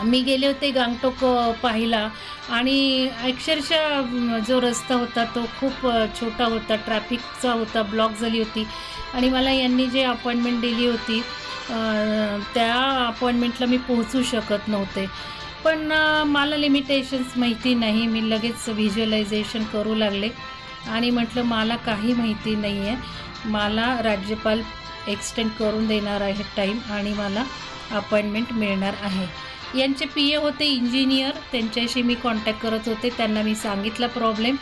मी गेले होते गांगटोक पाहिला आणि अक्षरशः जो रस्ता होता तो खूप छोटा होता, ट्रॅफिकचा होता, ब्लॉक झाली होती. आणि मला यांनी जे अपॉइंटमेंट दिली होती त्या अपॉइंटमेंटला मी पोहोचू शकत नव्हते. पण मला लिमिटेशन्स माहिती नाही. मी लगेच व्हिज्युअलायझेशन करू लागले आणि म्हटलं मला काही माहिती नाही आहे, मला राज्यपाल एक्सटेंड करून देणार आहे टाईम आणि मला अपॉइंटमेंट मिळणार आहे. यांचे PA होते इंजिनियर, त्यांच्याशी मी कॉन्टॅक्ट करत होते. त्यांना मी सांगितला प्रॉब्लेम.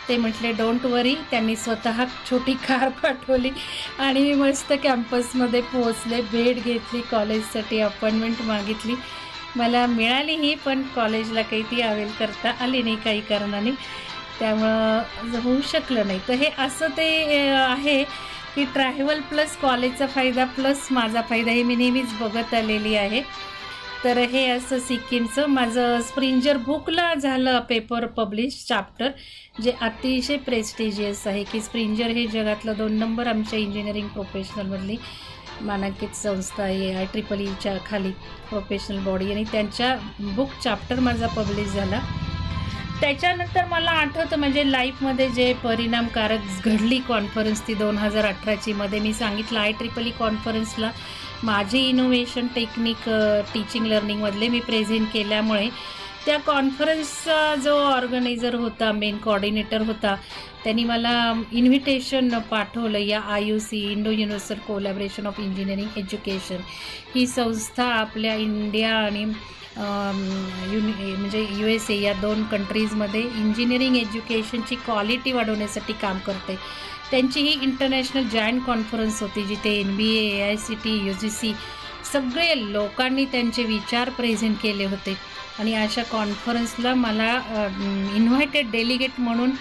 ते म्हटले डोंट वरी. त्यांनी स्वतः छोटी कार पाठवली आणि मी मस्त कॅम्पसमध्ये पोहोचले, भेट घेतली, कॉलेजसाठी अपॉइंटमेंट मागितली. मला मिळाली ही, पण कॉलेजला काही ती अवेल करता आली नाही काही कारणाने, त्यामुळं होऊ शकलं नाही. तर हे असं ते आहे की ट्रॅव्हल प्लस कॉलेजचा फायदा प्लस माझा फायदा, हे मी नेहमीच बघत आलेली आहे. तर हे असं सिक्कीमचं माझं. स्प्रिंजर बुकला झालं पेपर पब्लिश चॅप्टर, जे अतिशय प्रेस्टिजियस आहे. की स्प्रिंजर हे जगातलं 2 नंबर आमच्या इंजिनिअरिंग प्रोफेशनलमधली मानांकित संस्था आहे, IEEEच्या खाली प्रोफेशनल बॉडी, आणि त्यांच्या बुक चॅप्टर माझा पब्लिश झाला. त्याच्यानंतर मला आठवतं म्हणजे लाईफमध्ये जे परिणामकारक घडली कॉन्फरन्स ती 2018ची मध्ये मी सांगितलं IEEE कॉन्फरन्सला माझे इनोव्हेशन टेक्निक टीचिंग लर्निंगमधले मी प्रेझेंट केल्यामुळे त्या कॉन्फरन्सचा जो ऑर्गनायझर होता, मेन कोऑर्डिनेटर होता, त्यांनी मला इन्व्हिटेशन पाठवलं. या IUC Indo universal collaboration of engineering education ही संस्था आपल्या इंडिया आणि म्हणजे USA या 2 कंट्रीजमध्ये इंजिनिअरिंग एज्युकेशनची क्वालिटी वाढवण्यासाठी काम करते. त्यांची ही इंटरनॅशनल जॉईंट कॉन्फरन्स होती, जिथे NBA, AICT, UGC सगळे लोकांनी त्यांचे विचार प्रेझेंट केले होते. आणि अशा कॉन्फरन्सला मला इन्व्हायटेड डेलिगेट म्हणून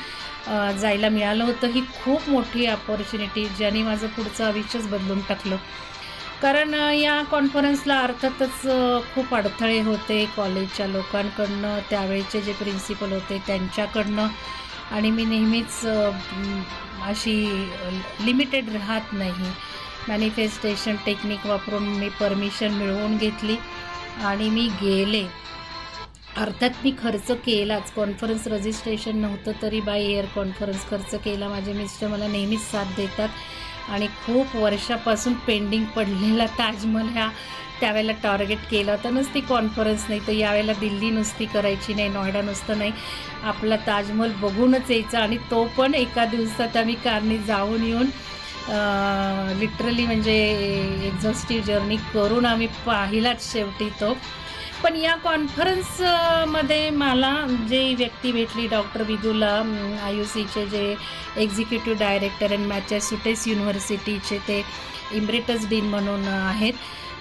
जायला मिळालं होतं. ही खूप मोठी अपॉर्च्युनिटी, ज्याने माझं पुढचं आयुष्यच बदलून टाकलं. कारण या कॉन्फरन्सला अर्थातच खूप अडथळे होते कॉलेजच्या लोकांकडनं, त्यावेळेचे जे प्रिन्सिपल होते त्यांच्याकडनं. आणि मी नेहमीच अशी लिमिटेड राहत नाही. मॅनिफेस्टेशन टेक्निक वापरून मी परमिशन मिळवून घेतली आणि मी गेले. अर्थात मी खर्च केलाच. कॉन्फरन्स रजिस्ट्रेशन नव्हतं तरी बाय एअर कॉन्फरन्स खर्च केला. माझे मिस्टर मला नेहमीच साथ देतात. आणि खूप वर्षापासून पेंडिंग पडलेला ताजमहल ह्या त्यावेळेला टार्गेट केलं होतं. नुसती कॉन्फरन्स नाही तर यावेळेला दिल्ली नुसती करायची नाही, नॉयडा नुसतं नाही, आपला ताजमहल बघूनच यायचा. आणि तो पण एका दिवसात आम्ही कारने जाऊन येऊन लिटरली म्हणजे एक्झॉस्टिव्ह जर्नी करून आम्ही पाहिलाच शेवटी तो. पण या कॉन्फरन्समध्ये मला जे व्यक्ती भेटली, डॉक्टर विदुला, IUCचे जे एक्झिक्युटिव्ह डायरेक्टर आणि मॅसॅच्युसेट्स युनिव्हर्सिटीचे ते इम्रेटस डीन म्हणून आहेत,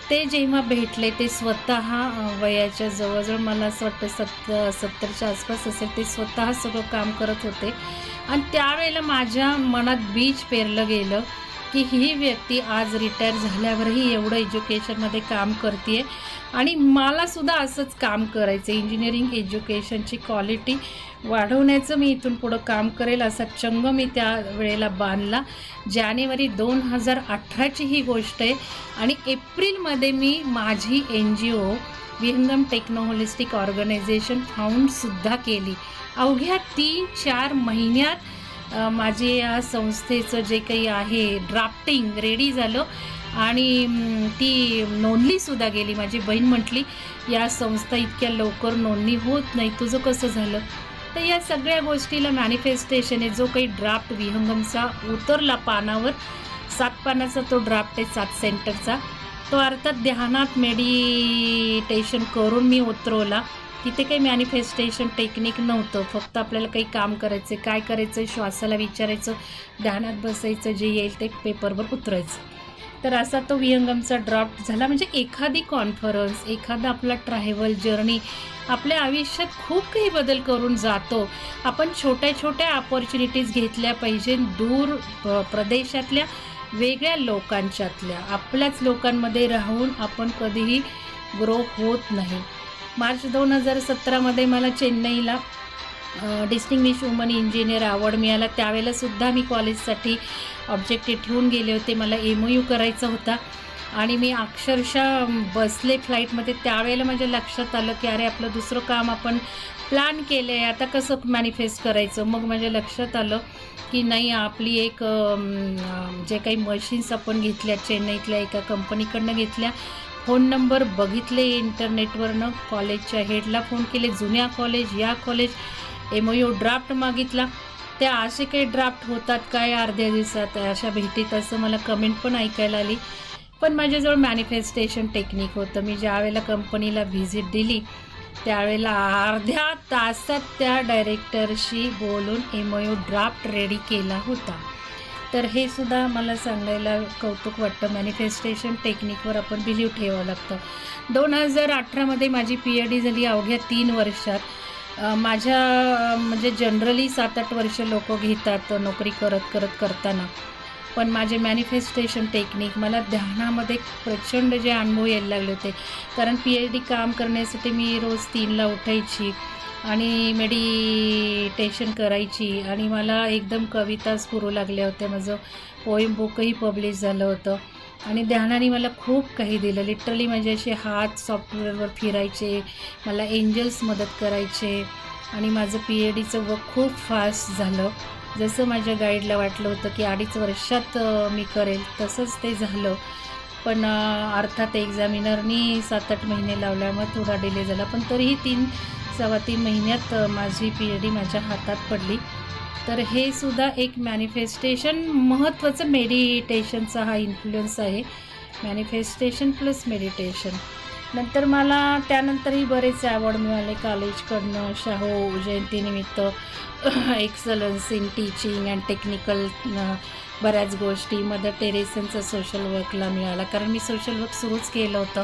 ते जेव्हा भेटले ते स्वतः वयाच्या जवळजवळ मला असं वाटतं 70च्या आसपास असेल, ते स्वतः सगळं काम करत होते. आणि त्यावेळेला माझ्या मनात बीज पेरलं गेलं की ही व्यक्ती आज रिटायर झाल्यावरही एवढं एज्युकेशनमध्ये काम करते आहे आणि मलासुद्धा असंच काम करायचं. इंजिनिअरिंग एज्युकेशनची क्वालिटी वाढवण्याचं मी इथून पुढं काम करेल असा चंग मी त्या वेळेला बांधला. जानेवारी 2018ची ही गोष्ट आहे. आणि एप्रिलमध्ये मी माझी NGO विहंगम टेक्नो होलिस्टिक ऑर्गनायझेशन फाउंडसुद्धा केली. अवघ्या 3-4 महिन्यात माझे या संस्थेचं जे काही आहे ड्राफ्टिंग रेडी झालं आणि ती नोंदलीसुद्धा गेली. माझी बहीण म्हटली, या संस्था इतक्या लवकर नोंदणी होत नाही, तुझं कसं झालं? तर या सगळ्या गोष्टीला मॅनिफेस्टेशन आहे. जो काही ड्राफ्ट विहंगमचा उतरला पानावर, 7 पानाचा तो ड्राफ्ट आहे 7 सेंटरचा, तो अर्थात ध्यानात मेडिटेशन करून मी उतरवला. तिथे काही मॅनिफेस्टेशन टेक्निक नव्हतं, फक्त आपल्याला काही काम करायचं, काय करायचं, श्वासाला विचारायचं, ध्यानात बसायचं, जे येईल ते पेपरवर उतरायचं. तर असा तो विहंगमचा ड्राफ्ट झाला. म्हणजे एखादी कॉन्फरन्स, एखादा आपला ट्रॅव्हल जर्नी आपल्या आयुष्यात खूप काही बदल करून जातो. आपण छोट्या छोट्या अपॉर्च्युनिटीज घेतल्या पाहिजे, दूर प्रदेशातल्या वेगळ्या लोकांच्यातल्या. आपल्याच लोकांमध्ये राहून आपण कधीही ग्रो होत नाही. मार्च 2017मध्ये मला चेन्नईला डिस्टिंग्विश वुमन इंजिनियर अवॉर्ड मिळाला. त्यावेळेलासुद्धा मी कॉलेजसाठी ऑब्जेक्टिव्ह ठेवून गेले होते. मला MOU करायचा होता आणि मी अक्षरशः बसले फ्लाईटमध्ये. त्यावेळेला माझ्या लक्षात आलं की अरे आपलं दुसरं काम आपण प्लॅन केलं आहे, आता कसं मॅनिफेस्ट करायचं. मग माझ्या लक्षात आलं की नाही, आपली एक जे काही मशीन्स आपण घेतल्या चेन्नईतल्या एका कंपनीकडनं घेतल्या, फोन नंबर बघितले इंटरनेटवरनं, कॉलेजच्या हेडला फोन केले, जुन्या कॉलेज, या कॉलेज, MOU ड्राफ्ट मागितला. त्या असे काही ड्राफ्ट होतात काय अर्ध्या दिवसात अशा भेटीत, असं मला कमेंट पण ऐकायला आली. पण माझ्याजवळ मॅनिफेस्टेशन टेक्निक होतं. मी ज्यावेळेला कंपनीला व्हिजिट दिली त्यावेळेला अर्ध्या तासात त्या डायरेक्टरशी बोलून MOU ड्राफ्ट रेडी केला होता. तर हे सुद्धा मला सांगायला कौतुक वाटतं. मॅनिफेस्टेशन टेक्निकवर आपण बिलीव ठेवावं लागतं. 2018मध्ये माझी PhD झाली अवघ्या 3 वर्षात. माझ्या म्हणजे जनरली 7-8 वर्ष लोक घेतात नोकरी करताना, पण माझे मॅनिफेस्टेशन टेक्निक मला ध्यानामध्ये प्रचंड जे अनुभव यायला लागले होते. कारण PhD काम करण्यासाठी मी रोज 3ला उठायची आणि मेडिटेशन करायची आणि मला एकदम कविता स्फुरू लागल्या होत्या. माझं पोएम बुकही पब्लिश झालं होतं आणि ध्यानाने मला खूप काही दिलं. लिटरली माझे असे हात सॉफ्टवेअरवर फिरायचे, मला एंजल्स मदत करायचे आणि माझं PhDचं वर्क खूप फास्ट झालं. जसं माझ्या गाईडला वाटलं होतं की 2.5 वर्षात मी करेल तसंच ते झालं. पण अर्थात एक्झामिनरनी 7-8 महिने लावल्यामुळे थोडा डिले झाला, पण तरीही 3-3.25 महिन्यात माझी PhD माझ्या हातात पडली. तर हे सुद्धा एक मॅनिफेस्टेशन, महत्त्वाचं मेडिटेशनचा हा इन्फ्लुएन्स आहे. Manifestation plus meditation. नंतर मला त्यानंतरही बरेच अवॉर्ड मिळाले कॉलेजकडनं. शाहू जयंतीनिमित्त excellence in teaching and technical बऱ्याच गोष्टी. मदर टेरेसांचा सोशल वर्कला मिळाला, कारण मी सोशल वर्क सुरूच केलं होतं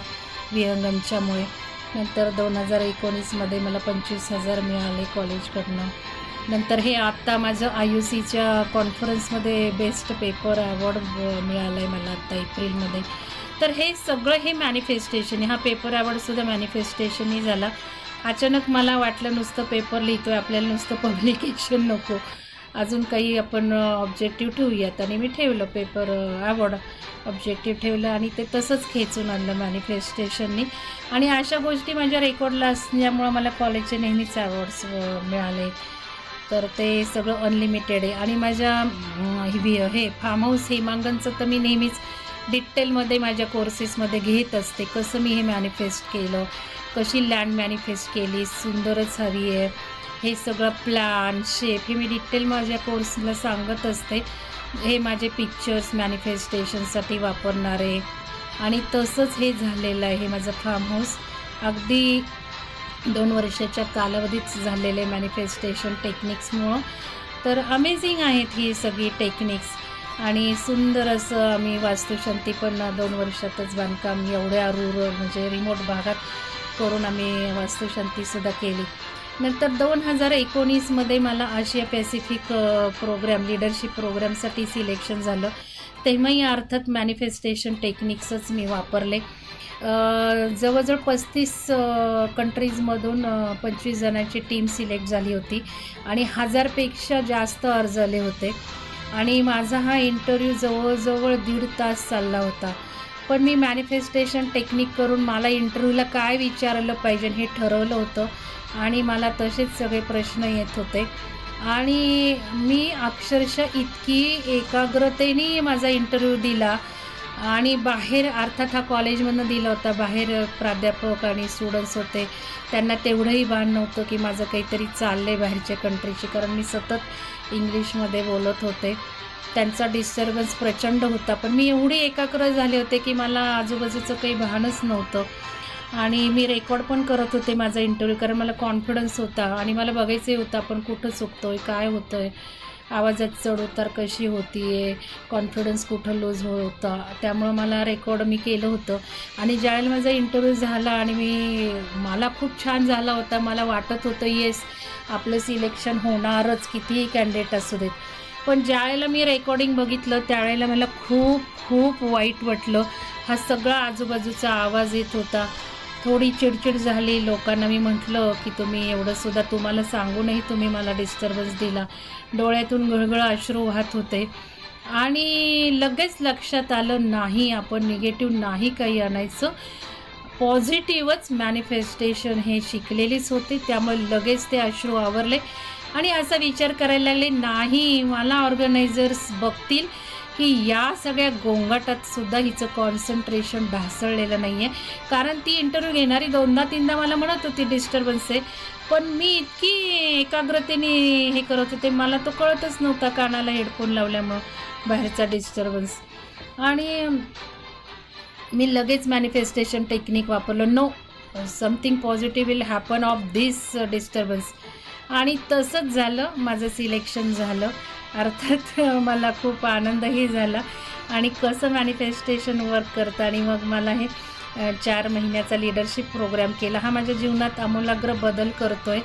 विहंगमच्यामुळे. नंतर 2019मध्ये मला 25,000 मिळाले कॉलेजकडनं. नंतर हे आत्ता माझं IUCच्या कॉन्फरन्समध्ये बेस्ट पेपर अवॉर्ड मिळालं आहे मला आत्ता एप्रिलमध्ये. तर हे सगळं हे मॅनिफेस्टेशन आहे. हा पेपर अवॉर्डसुद्धा मॅनिफेस्टेशनही झाला. अचानक मला वाटलं नुसतं पेपर लिहितो आहे, आपल्याला नुसतं पब्लिकेशन नको, अजून काही आपण ऑब्जेक्टिव्ह ठेवूयात. आणि मी ठेवलं पेपर अवॉर्ड ऑब्जेक्टिव्ह ठेवलं आणि ते तसंच खेचून आणलं मॅनिफेस्टेशननी. आणि अशा गोष्टी माझ्या रेकॉर्डला असल्यामुळं मला कॉलेजचे नेहमीच अवॉर्ड्स मिळाले. तर ते सगळं अनलिमिटेड आहे. आणि माझ्या हे फार्म हाऊस हेमांगनचं तर मी नेहमीच डिटेलमध्ये माझ्या कोर्सेसमध्ये घेत असते. कसं मी हे मॅनिफेस्ट केलं, कशी लँड मॅनिफेस्ट केली, सुंदरच हवी आहे, हे सगळं प्लॅन शेप हे मी डिटेल माझ्या कोर्सला सांगत असते. हे माझे पिक्चर्स मॅनिफेस्टेशनसाठी वापरणारे. आणि तसंच हे झालेलं आहे. हे माझं फार्म हाऊस अगदी 2 वर्षाच्या कालावधीत झालेले मॅनिफेस्टेशन टेक्निक्समुळं. तर अमेझिंग आहेत ही सगळी टेक्निक्स आणि सुंदर असं आम्ही वास्तुशांती पण 2 वर्षातच बांधकाम एवढ्या रूरल म्हणजे रिमोट भागात करून आम्ही वास्तुशांतीसुद्धा केली. नंतर 2019मध्ये मला आशिया पॅसिफिक प्रोग्रॅम लीडरशिप प्रोग्रॅमसाठी सिलेक्शन झालं. तेव्हाही अर्थात मॅनिफेस्टेशन टेक्निक्सच मी वापरले. जवळजवळ 35 कंट्रीजमधून 25 जणांची टीम सिलेक्ट झाली होती आणि 1000पेक्षा जास्त अर्ज आले होते आणि माझा हा इंटरव्ह्यू जवळजवळ 1.5 तास चालला होता. पण मी मॅनिफेस्टेशन टेक्निक करून मला इंटरव्ह्यूला काय विचारलं पाहिजे हे ठरवलं होतं आणि मला तसेच सगळे प्रश्न येत होते आणि मी अक्षरशः इतकी एकाग्रतेने माझा इंटरव्ह्यू दिला आणि बाहेर अर्थात हा कॉलेजमधून दिला होता. बाहेर प्राध्यापक आणि स्टुडंट्स होते, त्यांना तेवढंही भान नव्हतं की माझं काहीतरी चाललं आहे बाहेरच्या कंट्रीची, कारण मी सतत इंग्लिशमध्ये बोलत होते. त्यांचा डिस्टर्बन्स प्रचंड होता. पण मी एवढी एकाग्र झाले होते की मला आजूबाजूचं काही भानच नव्हतं आणि मी रेकॉर्ड पण करत होते माझा इंटरव्ह्यू, कारण मला कॉन्फिडन्स होता आणि मला बघायचं होतं आपण कुठं चुकतो आहे, काय होतं आहे, आवाजात चढउतार कशी होती आहे, कॉन्फिडन्स कुठं लूज होता. त्यामुळं मला रेकॉर्ड मी केलं होतं आणि ज्यावेळेला माझा इंटरव्ह्यू झाला आणि मला खूप छान झाला होता. मला वाटत होतं येस आपलं सिलेक्शन होणारच, कितीही कॅन्डिडेट असू देत. पण ज्यावेळेला मी रेकॉर्डिंग बघितलं त्यावेळेला मला खूप खूप वाईट वाटलं. हा सगळा आजूबाजूचा आवाज येत होता, थोडी चिडचिड झाली. लोकांना मी म्हटलं की तुम्ही एवढंसुद्धा तुम्हाला सांगूनही तुम्ही मला डिस्टर्बन्स दिला. डोळ्यातून गळगळ अश्रू वाहत होते आणि लगेच लक्षात आलं नाही, आपण निगेटिव्ह नाही काही आणायचं, पॉझिटिव्हच मॅनिफेस्टेशन हे शिकलेलीच होते. त्यामुळे लगेच ते अश्रू आवरले आणि असा विचार करायला लागले नाही मला ऑर्गनायझर्स बघतील की या सगळ्या गोंगाटातसुद्धा हिचं कॉन्सन्ट्रेशन ढासळलेलं नाही आहे. कारण ती इंटरव्ह्यू घेणारी 2दा-3दा मला म्हणत होती डिस्टर्बन्स आहे, पण मी इतकी एकाग्रतेने हे करत होते मला तो कळतच नव्हता कानाला हेडफोन लावल्यामुळं बाहेरचा डिस्टर्बन्स. आणि मी लगेच मॅनिफेस्टेशन टेक्निक वापरलं. Know something positive will happen of this disturbance आणि तसंच झालं. माझं सिलेक्शन झालं. अर्थात मला खूप आनंदही झाला आणि कसं मॅनिफेस्टेशन वर्क करतं आणि मग मला हे 4 महिन्याचा लीडरशिप प्रोग्राम केला. हा माझ्या जीवनात आमूलाग्र बदल करतो आहे.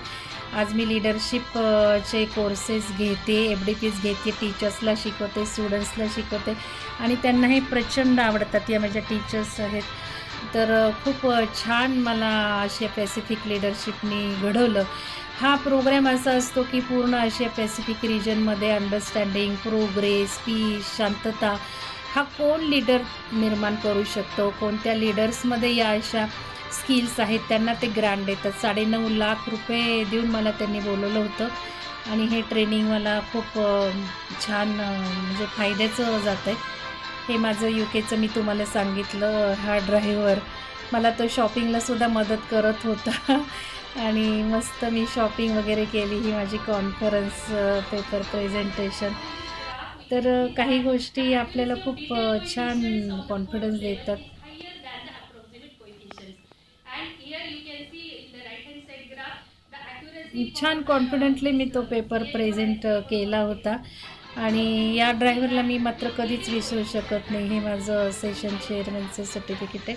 आज मी लीडरशिपचे कोर्सेस घेते, FDPs घेते, टीचर्सला शिकवते, स्टुडंट्सला शिकवते आणि त्यांना हे प्रचंड आवडतात. या माझ्या टीचर्स आहेत. तर खूप छान मला आशिया पॅसिफिक लीडरशिपनी घडवलं. हा प्रोग्राम असा असतो की पूर्ण आशिया पॅसिफिक रिजनमध्ये अंडरस्टँडिंग, प्रोग्रेस, पीस, शांतता हा कोण लीडर निर्माण करू शकतो, कोणत्या लीडर्समध्ये या अशा स्किल्स आहेत त्यांना ते ग्रँट देतात. 9.5 लाख रुपये देऊन मला त्यांनी बोलवलं होतं आणि हे ट्रेनिंग मला खूप छान म्हणजे फायद्याचं जातं आहे. हे माझं UKचं मी तुम्हाला सांगितलं. हा ड्रायव्हर मला तो शॉपिंगलासुद्धा मदत करत होता आणि मस्त मी शॉपिंग वगैरे केली. ही माझी कॉन्फरन्स पेपर प्रेझेंटेशन. तर काही गोष्टी आपल्याला खूप छान कॉन्फिडन्स देतात. छान कॉन्फिडेंटली मी तो पेपर प्रेझेंट केला होता आणि या ड्रायव्हरला मी मात्र कधीच विसरू शकत नाही. हे माझं सेशन चेअरमनचं सर्टिफिकेट आहे.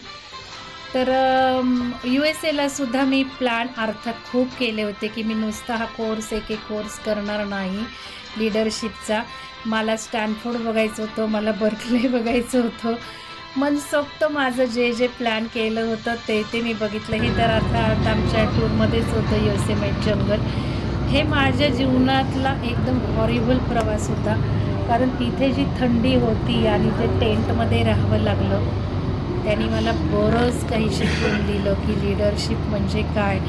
तर USA सुद्धा मी प्लॅन अर्थात खूप केले होते की मी नुसता हा कोर्स एक कोर्स करणार नाही लीडरशिपचा. मला स्टॅनफोर्ड बघायचं होतं, मला बर्कले बघायचं होतं. मनसोक्त माझं जे प्लॅन केलं होतं ते मी बघितलं. हे तर अर्थात आमच्या टूरमध्येच होतं योसेमाइट जंगल. हे माझ्या जीवनातला एकदम हॉरिबल प्रवास होता, कारण तिथे जी थंडी होती आणि जे टेंटमध्ये राहावं लागलं त्यांनी मला बरंच काही शिकवून दिलं की लीडरशिप म्हणजे काय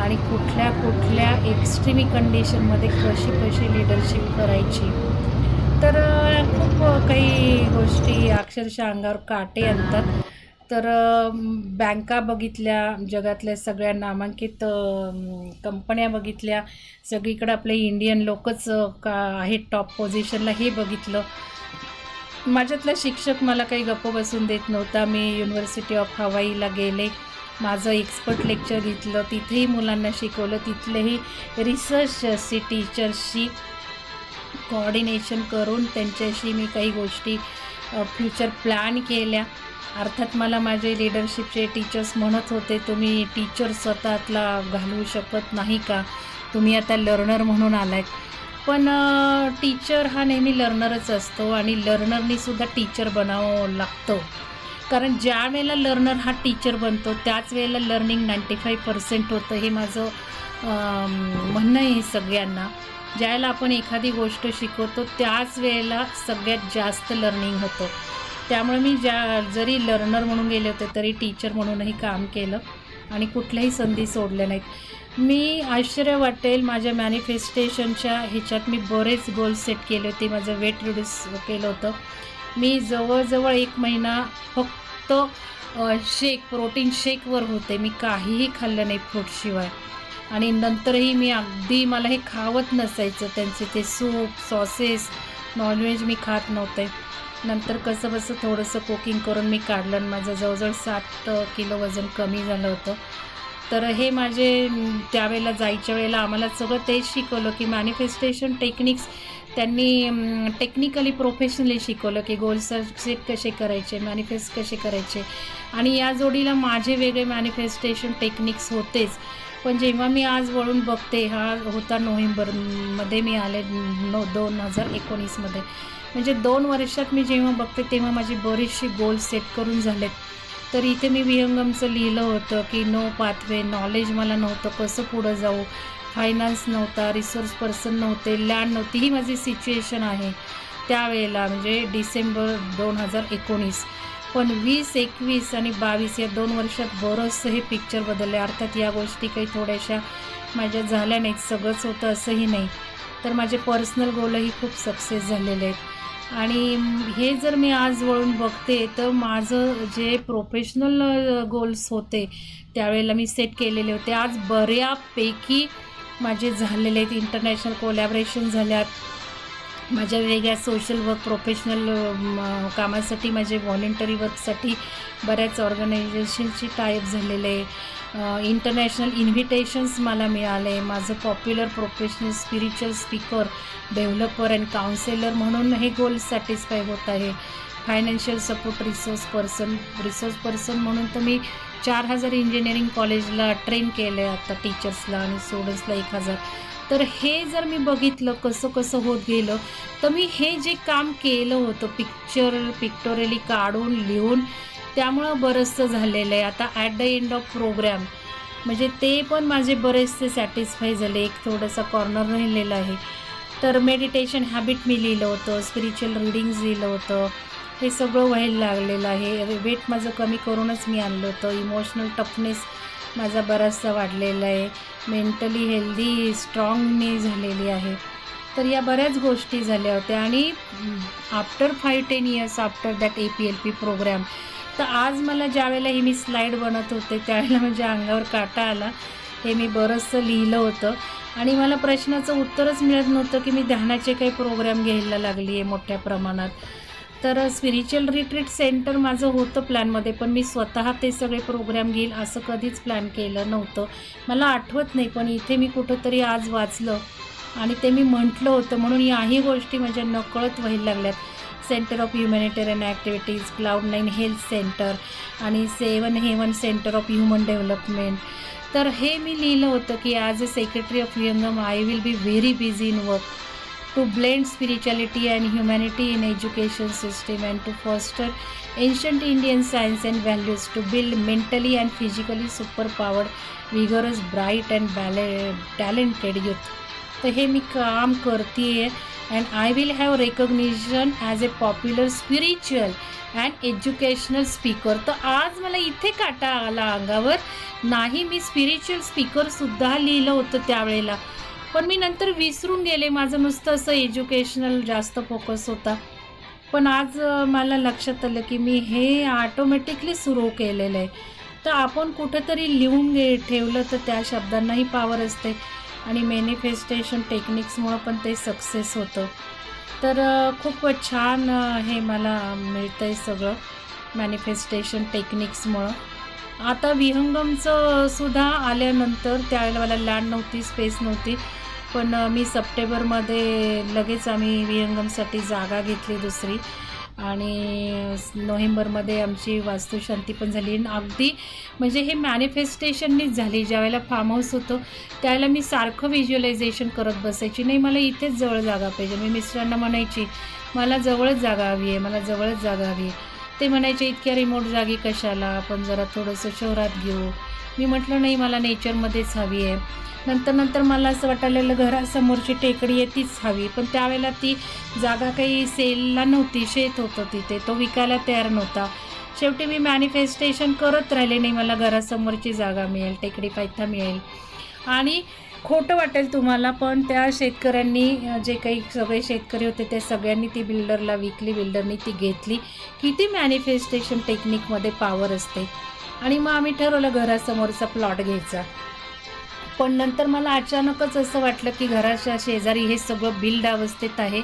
आणि कुठल्या कुठल्या एक्स्ट्रीमी कंडिशनमध्ये कशी लीडरशिप करायची. तर खूप काही गोष्टी अक्षरशः अंगावर काटे आणतात. तर बँका बघितल्या, जगातल्या सगळ्या नामांकित कंपन्या बघितल्या, सगळीकडे आपले इंडियन लोकच का आहेत टॉप पोझिशनला हे बघितलं. माझ्यातला शिक्षक मला काही गप्प बसून देत नव्हता. मी युनिव्हर्सिटी ऑफ हवाईला गेले माझं एक्सपर्ट लेक्चर घेतलं, तिथेही मुलांना शिकवलं, तिथलेही रिसर्चशी टीचर्सशी कोऑर्डिनेशन करून त्यांच्याशी मी काही गोष्टी फ्युचर प्लॅन केल्या. अर्थात मला माझे लीडरशिपचे टीचर्स म्हणत होते, तुम्ही टीचर स्वतःतला घालवू शकत नाही का, तुम्ही आता लर्नर म्हणून आलात. पण टीचर हा नेहमी लर्नरच असतो आणि लर्नरनीसुद्धा टीचर बनावं लागतं. कारण ज्या वेळेला लर्नर हा टीचर बनतो त्याच वेळेला लर्निंग 95% होतं. हे माझं म्हणणं आहे सगळ्यांना. ज्यावेळेला आपण एखादी गोष्ट शिकवतो त्याच वेळेला सगळ्यात जास्त लर्निंग होतं. त्यामुळे मी जरी लर्नर म्हणून गेले होते तरी टीचर म्हणूनही काम केलं आणि कुठल्याही संधी सोडल्या नाहीत. मी आश्चर्य वाटेल, माझ्या मॅनिफेस्टेशनच्या ह्याच्यात मी बरेच गोल्स सेट केले होते. माझं वेट रिड्यूस केलं होतं. मी जवळजवळ 1 महिना फक्त प्रोटीन शेकवर होते. मी काहीही खाल्लं नाही फ्रूटशिवाय. आणि नंतरही मी अगदी मला हे खावत नसायचं, त्यांचे ते सूप, सॉसेस, नॉनव्हेज मी खात नव्हते. नंतर कसंबसं थोडंसं कुकिंग करून मी काढलं आणि माझं जवळजवळ 7 किलो वजन कमी झालं होतं. तर हे माझे त्यावेळेला जायच्या वेळेला आम्हाला सगळं तेच शिकवलं की मॅनिफेस्टेशन टेक्निक्स त्यांनी टेक्निकली प्रोफेशनली शिकवलं की गोल्स सेट कसे करायचे, मॅनिफेस्ट कसे करायचे. आणि या जोडीला माझे वेगळे मॅनिफेस्टेशन टेक्निक्स होतेच. पण जेव्हा मी आज वळून बघते, हा होता नोव्हेंबरमध्ये मी आले 2019मध्ये, म्हणजे 2 वर्षात मी जेव्हा बघते तेव्हा माझी बरीचशी गोल सेट करून झालेत. तर इथे मी विहंगमचं लिहिलं होतं की नो पाथवे, नॉलेज मला नव्हतं कसं पुढं जाऊ, फायनान्स नव्हता, रिसोर्स पर्सन नव्हते, लँड नव्हती. ही माझी सिच्युएशन आहे त्यावेळेला, म्हणजे डिसेंबर 2019. पण 20, 21 आणि 22 या 2 वर्षात बरंचसं हे पिक्चर बदलले. अर्थात या गोष्टी काही थोड्याशा माझ्या झाल्या नाहीत, सगळंच होतं असंही नाही. तर माझे पर्सनल गोलही खूप सक्सेस झालेले आहेत. आणि हे जर मी आज वळून बघते तर माझं जे प्रोफेशनल गोल्स होते त्यावेळेला मी सेट केलेले होते, आज बऱ्यापैकी माझे झालेले आहेत. इंटरनॅशनल कोलॅबरेशन झाल्यात, माझ्या वेगळ्या सोशल वर्क प्रोफेशनल कामासाठी, माझे व्हॉलेंटरी वर्कसाठी बऱ्याच ऑर्गनायझेशनशी टायअप झालेले, इंटरनॅशनल इन्व्हिटेशन्स मला मिळाले. माझं popular professional spiritual speaker, developer and counsellor म्हणून हे गोल सॅटिस्फाय होत आहे. फायनान्शियल सपोर्ट रिसोर्स पर्सन म्हणून तर मी 4000 इंजिनिअरिंग कॉलेजला ट्रेन केलं आहे आता टीचर्सला आणि स्टुडंट्सला 1000. तर हे जर मी बघितलं कसं कसं होत गेलं, तर मी हे जे काम केलं होतं पिक्टोरियली काढून लिहून, त्यामुळं बरंचसं झालेलं आहे. आता at the end of program म्हणजे ते पण माझे बरेचसे सॅटिस्फाय झाले. एक थोडासा कॉर्नर राहिलेला आहे. तर मेडिटेशन हॅबिट मी लिहिलं होतं, स्पिरिच्युअल रीडिंग्स लिहिलं होतं, हे सगळं व्हायला लागलेलं आहे. वेट माझं कमी करूनच मी आणलं होतं. इमोशनल टफनेस माझा बराचसा वाढलेला आहे. मेंटली हेल्दी स्ट्रॉंग मी झालेली आहे. तर या बऱ्याच गोष्टी झाल्या होत्या. आणि after 5-10 years after that APLP program, तर आज मला ज्यावेळेला ही मी स्लाईड बनत होते त्यावेळेला माझ्या अंगावर काटा आला. हे मी बरंचसं लिहिलं होतं आणि मला प्रश्नाचं उत्तरच मिळत नव्हतं की मी ध्यानाचे काही प्रोग्राम घ्यायला लागली आहे मोठ्या प्रमाणात. तर स्पिरिच्युअल रिट्रीट सेंटर माझं होतं प्लॅनमध्ये, पण मी स्वतः ते सगळे प्रोग्राम घेईल असं कधीच प्लॅन केलं नव्हतं. मला आठवत नाही, पण इथे मी कुठंतरी आज वाचलं आणि ते मी म्हटलं होतं, म्हणून याही गोष्टी माझ्या नकळत व्हायला लागल्यात. Centre of humanitarian activities, Cloud9 health centre आणि 7 heaven centre of human development. तर हे मी लिहिलं होतं की as a secretary of Vihangam I will be very busy in work to blend spirituality and humanity in education system and to foster ancient Indian science and values to build mentally and physically superpowered, vigorous, bright and talented youth. तर हे मी काम करते आहे and I will have recognition as a popular spiritual and educational speaker. तर आज मला इथे काटा आला अंगावर. नाही, मी स्पिरिच्युअल स्पीकरसुद्धा लिहिलं होतं त्यावेळेला, पण मी नंतर विसरून गेले. माझं नुसतं असं एज्युकेशनल जास्त फोकस होता. पण आज मला लक्षात आलं की मी हे ऑटोमॅटिकली सुरू केलेलं आहे. तर आपण कुठंतरी लिहून ठेवलं तर त्या शब्दांनाही पॉवर असते आणि मॅनिफेस्टेशन टेक्निक्समुळं पण ते सक्सेस होतं. तर खूप छान हे मला मिळतं आहे सगळं मॅनिफेस्टेशन टेक्निक्समुळं. आता विहंगमचं सुद्धा आल्यानंतर त्यावेळेला मला लँड नव्हती, स्पेस नव्हती, पण मी सप्टेंबरमध्ये लगेच आम्ही विहंगमसाठी जागा घेतली दुसरी, आणि नोव्हेंबरमध्ये आमची वास्तुशांती पण झाली. आणि अगदी म्हणजे हे मॅनिफेस्टेशननीच झाली. ज्यावेळेला फार्म हाऊस होतं त्यावेळेला मी सारखं व्हिज्युअलायझेशन करत बसायची, नाही मला इथेच जवळ जागा पाहिजे. मी मिस्टरांना म्हणायची मला जवळच जागा हवी आहे, मला जवळच जागा हवी आहे. ते म्हणायचे इतक्या रिमोट जागी कशाला, आपण जरा थोडंसं शहरात घेऊ. मी म्हटलं नाही, मला नेचरमध्येच हवी आहे. नंतर मला असं वाटायला घरासमोरची टेकडी आहे तीच हवी, पण त्यावेळेला ती जागा काही सेलला नव्हती, शेत होतं तिथे, तो विकायला तयार नव्हता. शेवटी मी मॅनिफेस्टेशन करत राहिले, नाही मला घरासमोरची जागा मिळेल, टेकडी पायथा मिळेल. आणि खोटं वाटेल तुम्हाला, पण त्या शेतकऱ्यांनी, जे काही सगळे शेतकरी होते त्या सगळ्यांनी ती बिल्डरला विकली, बिल्डरनी ती घेतली. किती मॅनिफेस्टेशन टेक्निकमध्ये पॉवर असते. आणि मग आम्ही ठरवलं घरासमोरचा प्लॉट घ्यायचा. पण नंतर मला अचानकच असं वाटलं की घराच्या शेजारी हे सगळं बिल्ड अवस्थेत आहे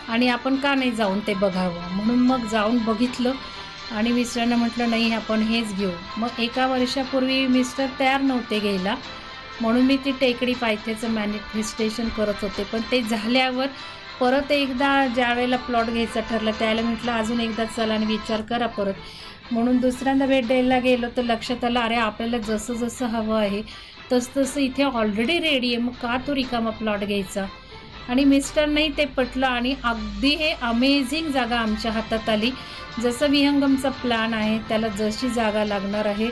आणि आपण का नाही जाऊन ते बघावं. म्हणून मग जाऊन बघितलं आणि मिस्टरांना म्हटलं नाही आपण हेच घेऊ. मग 1 वर्षापूर्वी मिस्टर तयार नव्हते घ्यायला, म्हणून मी ती टेकडी पायथ्याचं मॅनिफेस्टेशन करत होते. पण ते झाल्यावर परत एकदा ज्या वेळेला प्लॉट घ्यायचं ठरलं त्यावेळेला म्हटलं अजून एकदा चला आणि विचार करा परत. म्हणून दुसऱ्यांदा भेट द्यायला गेलो तर लक्षात आलं अरे आपल्याला जसं जसं हवं आहे तसं इथे ऑलरेडी रेडी आहे, मग का तो रिकामा प्लॉट घ्यायचा. आणि मिस्टरनाही ते पटलं आणि अगदी हे अमेझिंग जागा आमच्या हातात आली. जसं विहंगमचा प्लॅन आहे त्याला जशी जागा लागणार आहे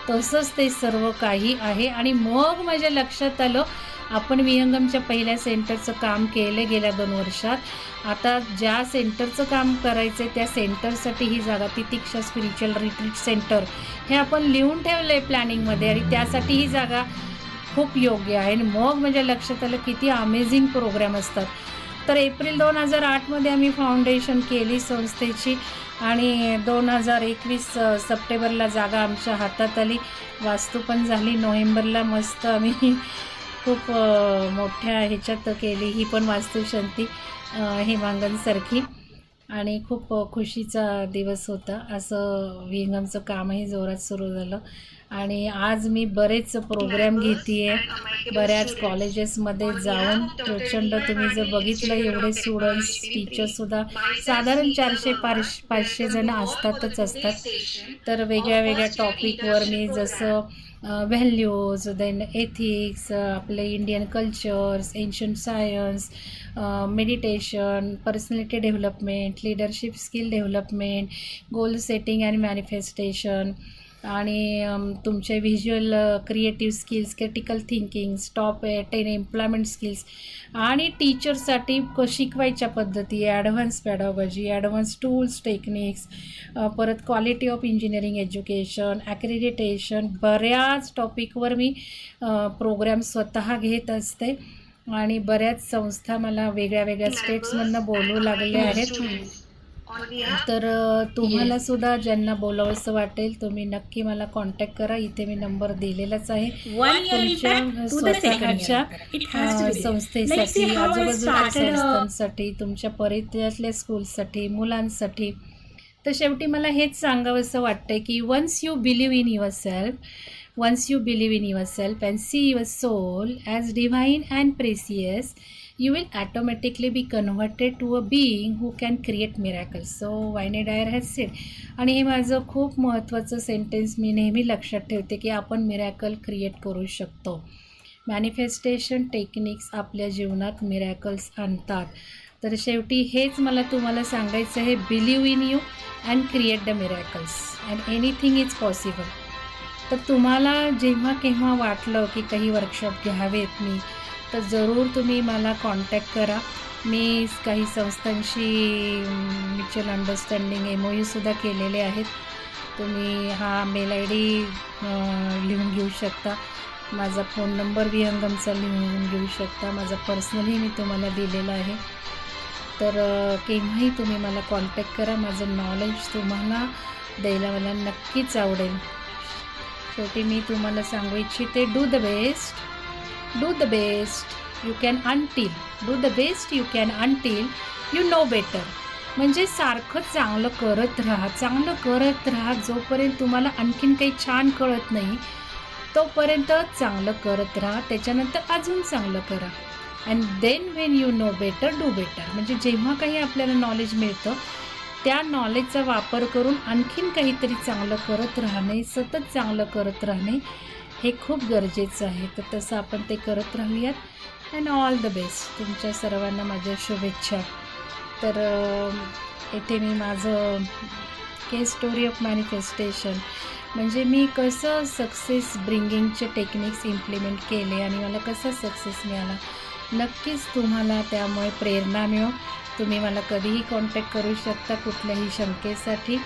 तसंच ते सर्व काही आहे. आणि मग माझ्या लक्षात आलं आपण विहंगमच्या पहिल्या सेंटरचं काम केलं गेल्या 2 वर्षात. आता ज्या सेंटरचं काम करायचं आहे त्या सेंटरसाठी ही जागा तितिक्षा स्पिरिच्युअल रिट्रीट सेंटर हे आपण लिहून ठेवलं आहे प्लॅनिंगमध्ये, आणि त्यासाठी ही जागा खूप योग्य आहे. आणि मग म्हणजे लक्षात आलं किती अमेझिंग प्रोग्राम असतात. तर एप्रिल 2008मध्ये आम्ही फाउंडेशन केली संस्थेची आणि 2021 सप्टेंबरला जागा आमच्या हातात आली. वास्तू पण झाली. नोव्हेंबरला मस्त आम्ही खूप मोठ्या ह्याच्यात केली ही पण वास्तुशांती हेमांगणसारखी, आणि खूप खुशीचा दिवस होता. असं विहंगमचं कामही जोरात सुरू झालं. आणि आज मी बरेच प्रोग्राम घेते आहे, बऱ्याच कॉलेजेसमध्ये जाऊन. प्रचंड तुम्ही जर बघितलं एवढे स्टुडंट्स टीचर्ससुद्धा साधारण 400-500 जण असतातच असतात. तर वेगळ्या वेगळ्या टॉपिकवर मी जसं व्हॅल्यूज, देन एथिक्स, आपले Indian cultures, ancient science, meditation, personality development, leadership skill development, goal setting and manifestation, आणि तुमचे visual creative skills, critical thinking, top 10 employment skills, आणि टीचरसाठी शिकवायच्या पद्धती, ॲडव्हान्स पॅडॉगॉजी, ॲडव्हान्स टूल्स टेक्निक्स, परत quality of engineering education, accreditation, बऱ्याच टॉपिकवर मी programme स्वतः घेत असते. आणि बऱ्याच संस्था मला वेगळ्या वेगळ्या स्टेट्समधनं बोलवू लागल्या आहेत. तर तुम्हाला सुद्धा ज्यांना बोलावंसं वाटेल तुम्ही नक्की मला कॉन्टॅक्ट करा. इथे मी नंबर दिलेलाच आहे. तुमच्या स्वतःच्या संस्थेसाठी, आजूबाजूच्या संस्थांसाठी, तुमच्या परिसरातल्या स्कूलसाठी, मुलांसाठी. तर शेवटी मला हेच सांगावंसं वाटतं की once you believe in yourself and see your soul as divine and precious, you will automatically be converted to a being who can create miracles. So Wayne Dyer has said. आणि हे माझं खूप महत्त्वाचं सेंटेन्स मी नेहमी लक्षात ठेवते की आपण मिरॅकल क्रिएट करू शकतो. मॅनिफेस्टेशन टेक्निक्स आपल्या जीवनात मिरॅकल्स आणतात. तर शेवटी हेच मला तुम्हाला सांगायचं आहे, believe in you and create the miracles and anything is possible. तर तुम्हाला जेव्हा केव्हा वाटलं की काही वर्कशॉप घ्यावेत मी, तर जरूर तुम्ही मला कॉन्टॅक्ट करा. मी काही संस्थांशी म्युच्युअल अंडरस्टँडिंग MOUसुद्धा केलेले आहेत. तुम्ही हा मेल ID लिहून घेऊ शकता. माझा फोन नंबर विहंगमचा लिहून घेऊ शकता. माझा पर्सनली मी तुम्हाला दिलेला आहे. तर केव्हाही तुम्ही मला कॉन्टॅक्ट करा. माझं नॉलेज तुम्हाला द्यायला मला नक्कीच आवडेल. शेवटी मी तुम्हाला सांगू इच्छिते, do the best you can until you know better. म्हणजे सारखं चांगलं करत राहा जोपर्यंत तुम्हाला आणखीन काही छान कळत नाही तोपर्यंत चांगलं करत राहा. त्याच्यानंतर अजून चांगलं करा. And then when you know better do better. म्हणजे जेव्हा काही आपल्याला नॉलेज मिळतं त्या नॉलेजचा वापर करून आणखीन काहीतरी चांगलं करत राहणे, सतत चांगलं करत राहणे हे खूप गरजेचं आहे. तर तसं आपण ते करत राहूयात. And all the best. तुमच्या सर्वांना माझ्या शुभेच्छा. तर इथे मी माझं केस स्टोरी ऑफ मॅनिफेस्टेशन म्हणजे मी कसं सक्सेस ब्रिंगिंगचे टेक्निक्स इम्प्लिमेंट केले आणि मला कसा सक्सेस मिळाला. नक्कीच तुम्हाला त्यामुळे प्रेरणा मिळो. तुम्ही मला कधीही कॉन्टॅक्ट करू शकता कुठल्याही शंकेसाठी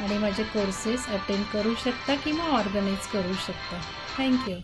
आणि माझे कोर्सेस अटेंड करू शकता किंवा ऑर्गनाईज करू शकता. थँक्यू.